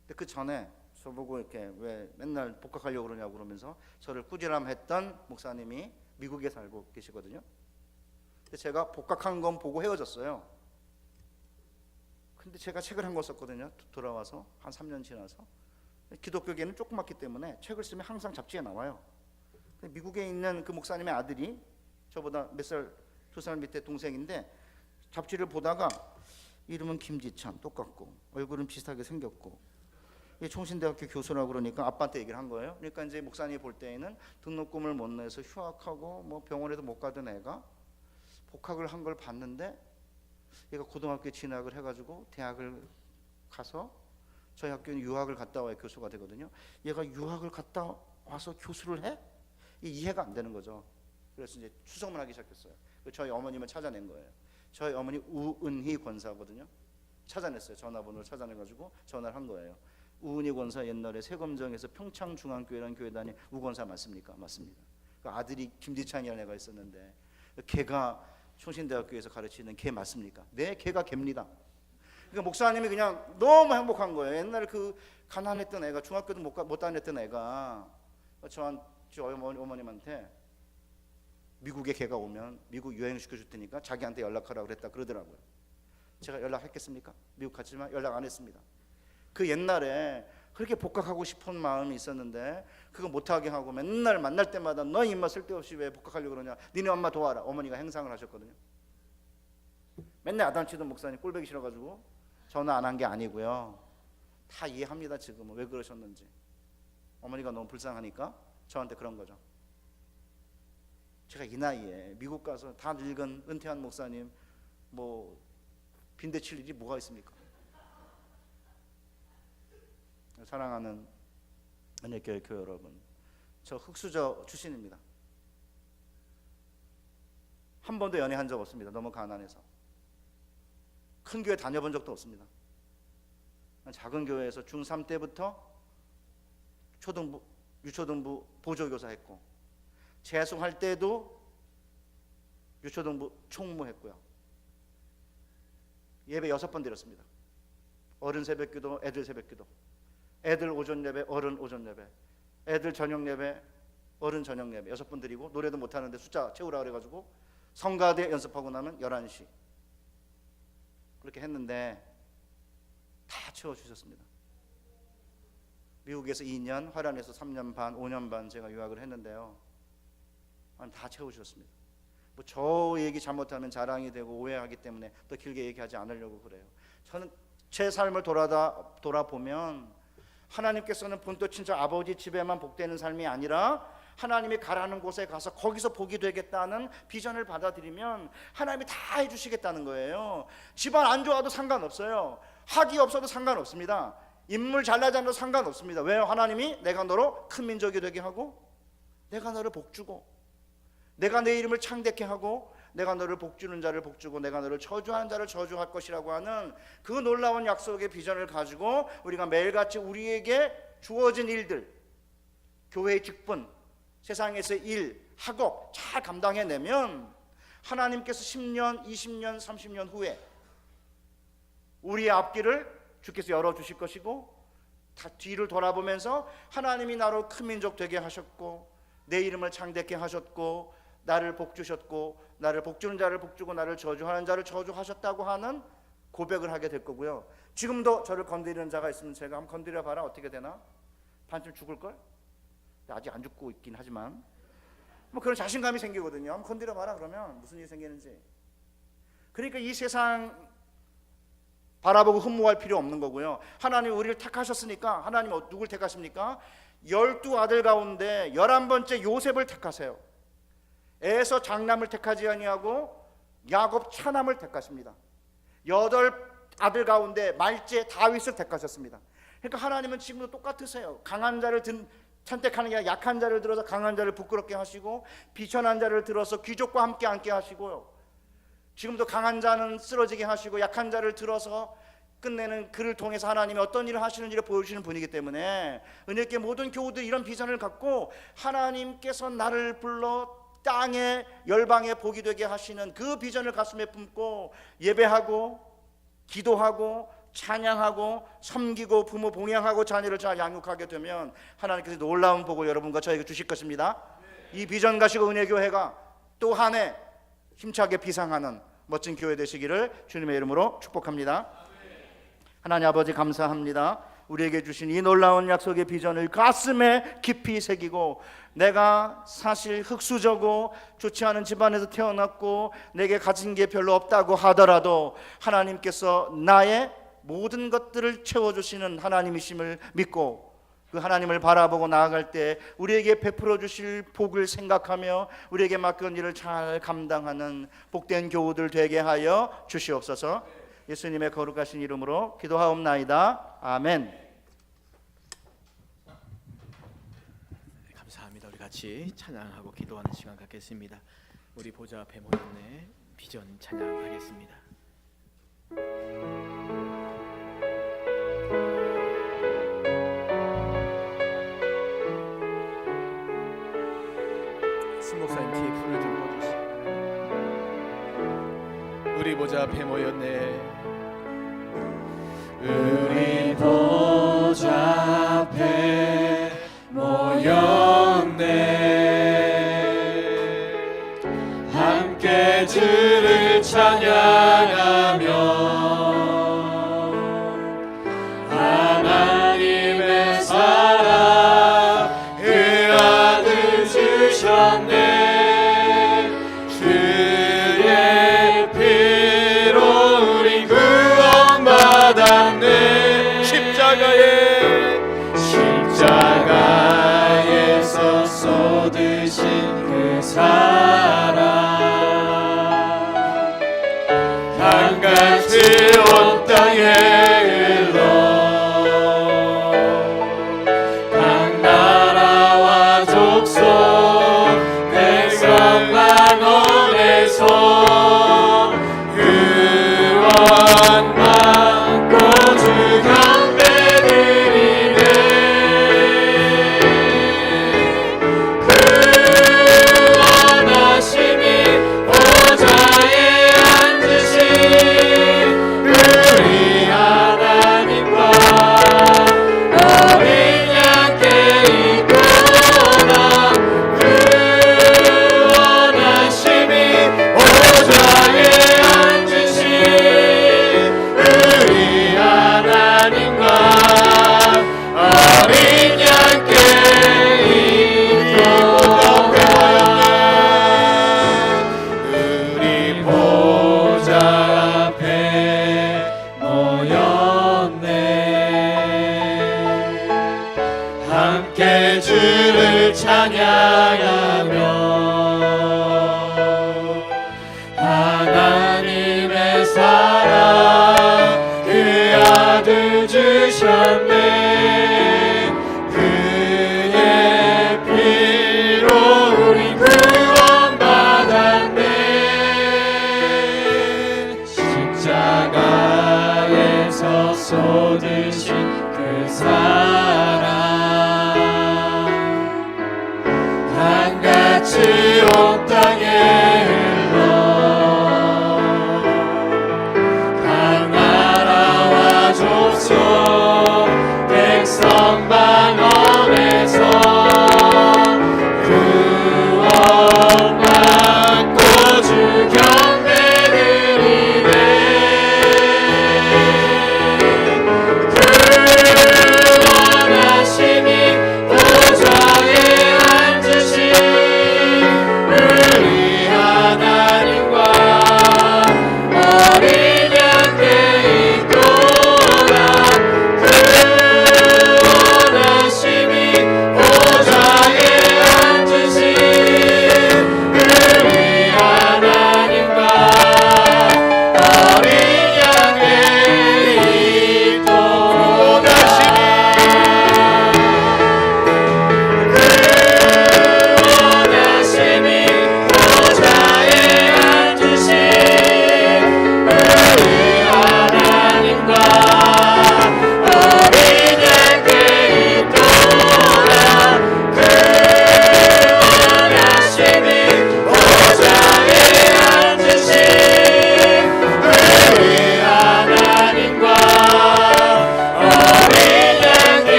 근데 그 전에 저보고 이렇게 왜 맨날 복학하려고 그러냐고 그러면서 저를 꾸지람했던 목사님이 미국에 살고 계시거든요. 근데 제가 복학한 건 보고 헤어졌어요. 근데 제가 책을 한 권 썼거든요. 돌아와서 한 3년 지나서. 기독교계는 조그맣기 때문에 책을 쓰면 항상 잡지에 나와요. 근데 미국에 있는 그 목사님의 아들이 저보다 몇 살, 2살 밑에 동생인데 잡지를 보다가 이름은 김지찬 똑같고 얼굴은 비슷하게 생겼고 총신대학교 교수라고 그러니까 아빠한테 얘기를 한 거예요. 그러니까 이제 목사님이 볼 때에는 등록금을 못 내서 휴학하고 뭐 병원에도 못 가던 애가 복학을 한 걸 봤는데, 얘가 고등학교에 진학을 해가지고 대학을 가서 저희 학교는 유학을 갔다 와야 교수가 되거든요. 얘가 유학을 갔다 와서 교수를 해? 이해가 안 되는 거죠. 그래서 이제 추성을 하기 시작했어요. 저희 어머님을 찾아낸 거예요. 저희 어머니 우은희 권사거든요. 찾아냈어요. 전화번호를 찾아내가지고 전화를 한 거예요. 우은희 권사 옛날에 세검정에서 평창중앙교회라는 교회 다닌 우 권사 맞습니까? 맞습니다. 그 아들이 김지찬이라는 애가 있었는데 걔가 총신대학교에서 가르치는 걔 맞습니까? 네, 걔가 걔입니다. 그러니까 목사님이 그냥 너무 행복한 거예요. 옛날에 그 가난했던 애가 중학교도 못 다녔던 애가 저희 어머님한테 미국에 걔가 오면 미국 여행시켜줄 테니까 자기한테 연락하라고 그랬다 그러더라고요. 제가 연락했겠습니까? 미국 갔지만 연락 안 했습니다. 그 옛날에 그렇게 복학하고 싶은 마음이 있었는데 그거 못하게 하고 맨날 만날 때마다 너 임마 쓸데없이 왜 복학하려고 그러냐, 니네 엄마 도와라. 어머니가 행상을 하셨거든요. 맨날 아담치던 목사님 꼴보기 싫어가지고 전화 안 한 게 아니고요. 다 이해합니다. 지금은 왜 그러셨는지. 어머니가 너무 불쌍하니까 저한테 그런 거죠. 제가 이 나이에 미국 가서 다 늙은 은퇴한 목사님 뭐 빈대칠 일이 뭐가 있습니까? 사랑하는 은혜교회 교회 여러분, 저 흑수저 출신입니다. 한 번도 연애한 적 없습니다. 너무 가난해서. 큰 교회 다녀본 적도 없습니다. 작은 교회에서 중3 때부터 초등부, 유초등부 보조교사 했고, 재수할 때도 유초등부 총무했고요. 예배 6번 드렸습니다. 어른 새벽기도, 애들 새벽기도, 애들 오전 예배, 어른 오전 예배, 애들 저녁 예배, 어른 저녁 예배 6번 드리고, 노래도 못하는데 숫자 채우라 그래가지고 성가대 연습하고 나면 11시 그렇게 했는데 다 채워주셨습니다. 미국에서 2년, 화련에서 3년 반, 5년 반 제가 유학을 했는데요, 다 채워주셨습니다. 뭐 저 얘기 잘못하면 자랑이 되고 오해하기 때문에 더 길게 얘기하지 않으려고 그래요. 저는 제 삶을 돌아보면 하나님께서는 본토 친척 아버지 집에만 복되는 삶이 아니라 하나님이 가라는 곳에 가서 거기서 복이 되겠다는 비전을 받아들이면 하나님이 다 해주시겠다는 거예요. 집안 안 좋아도 상관없어요. 학위 없어도 상관없습니다. 인물 잘나지 않아도 상관없습니다. 왜요? 하나님이 내가 너로 큰 민족이 되게 하고, 내가 너를 복주고, 내가 내 이름을 창대케 하고, 내가 너를 복주는 자를 복주고, 내가 너를 저주하는 자를 저주할 것이라고 하는 그 놀라운 약속의 비전을 가지고 우리가 매일같이 우리에게 주어진 일들, 교회의 직분, 세상에서 일, 학업 잘 감당해내면 하나님께서 10년, 20년, 30년 후에 우리의 앞길을 주께서 열어주실 것이고, 다 뒤를 돌아보면서 하나님이 나로 큰 민족 되게 하셨고 내 이름을 창대케 하셨고 나를 복주셨고 나를 복주는 자를 복주고 나를 저주하는 자를 저주하셨다고 하는 고백을 하게 될 거고요. 지금도 저를 건드리는 자가 있으면 제가 한번 건드려 봐라. 어떻게 되나? 반쯤 죽을걸? 아직 안 죽고 있긴 하지만 뭐 그런 자신감이 생기거든요. 한번 건드려 봐라. 그러면 무슨 일이 생기는지. 그러니까 이 세상 바라보고 흠모할 필요 없는 거고요. 하나님 우리를 택하셨으니까, 하나님 누굴 택하십니까? 12아들 가운데 11번째 요셉을 택하세요. 에서 장남을 택하지 아니하고 야곱 차남을 택하십니다. 8아들 가운데 말째 다윗을 택하셨습니다. 그러니까 하나님은 지금도 똑같으세요. 강한 자를 선택하는 게 아니라 약한 자를 들어서 강한 자를 부끄럽게 하시고, 비천한 자를 들어서 귀족과 함께 앉게 하시고요. 지금도 강한 자는 쓰러지게 하시고 약한 자를 들어서 끝내는 그를 통해서 하나님이 어떤 일을 하시는지를 보여주시는 분이기 때문에, 은혜있게 모든 교우들 이런 비전을 갖고 하나님께서 나를 불러 땅에 열방에 복이 되게 하시는 그 비전을 가슴에 품고 예배하고 기도하고 찬양하고 섬기고 부모 봉양하고 자녀를 잘 양육하게 되면 하나님께서 놀라운 복을 여러분과 저에게 주실 것입니다. 이 비전 가지고 은혜교회가 또 한 해 힘차게 비상하는 멋진 교회 되시기를 주님의 이름으로 축복합니다. 하나님 아버지 감사합니다. 우리에게 주신 이 놀라운 약속의 비전을 가슴에 깊이 새기고, 내가 사실 흙수저고 좋지 않은 집안에서 태어났고 내게 가진 게 별로 없다고 하더라도 하나님께서 나의 모든 것들을 채워주시는 하나님이심을 믿고, 그 하나님을 바라보고 나아갈 때 우리에게 베풀어 주실 복을 생각하며 우리에게 맡긴 일을 잘 감당하는 복된 교우들 되게 하여 주시옵소서. 예수님의 거룩하신 이름으로 기도하옵나이다. 아멘. 감사합니다. 우리 같이 찬양하고 기도하는 시간 갖겠습니다. 우리 보좌 앞에 모였네. 비전 찬양하겠습니다. 목사님 뒤에 불을 좀 꺼주시고. 우리 보좌 앞에 모였네. 우리 보좌 앞에 모였네. 함께 주를 찬양하며 하나님의 사랑 그 아들 주셨네. 십자가에서 쏟으신 그 사랑 강같이 온 땅에 흘러 각 나라와 족속 백성 만원에서 구원 받고 주 함께 주를 찬양하며 하나님의 사랑 그 아들 주셨네. 그의 피로 우리 구원받았네. 십자가에서 쏟으신 그 사랑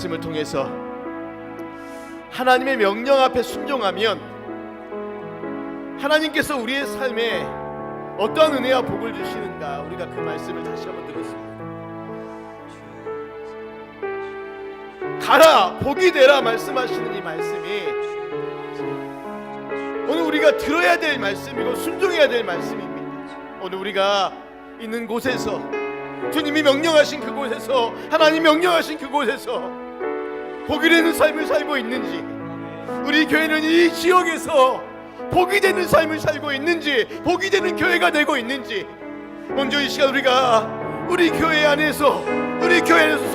말씀을 통해서 하나님의 명령 앞에 순종하면 하나님께서 우리의 삶에 어떠한 은혜와 복을 주시는가, 우리가 그 말씀을 다시 한번 들었습니다. 가라 복이 되라 말씀하시는 이 말씀이 오늘 우리가 들어야 될 말씀이고 순종해야 될 말씀입니다. 오늘 우리가 있는 곳에서, 주님이 명령하신 그곳에서, 하나님 명령하신 그곳에서 복이 되는 삶을 살고 있는지, 우리 교회는 이 지역에서 복이 되는 삶을 살고 있는지, 복이 되는 교회가 되고 있는지, 먼저 이 시간 우리 교회 안에서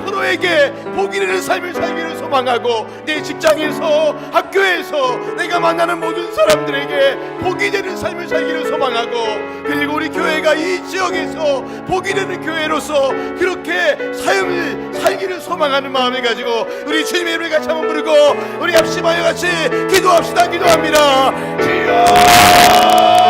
서로에게 복이 되는 삶을 살기를 소망하고, 내 직장에서, 학교에서, 내가 만나는 모든 사람들에게 복이 되는 삶을 살기를 소망하고, 그리고 우리 교회가 이 지역에서 복이 되는 교회로서 그렇게 삶을 살기를 소망하는 마음을 가지고 우리 주님의 이름을 같이 한번 부르고 우리 합심하여 같이 기도합시다. 기도합니다. 주여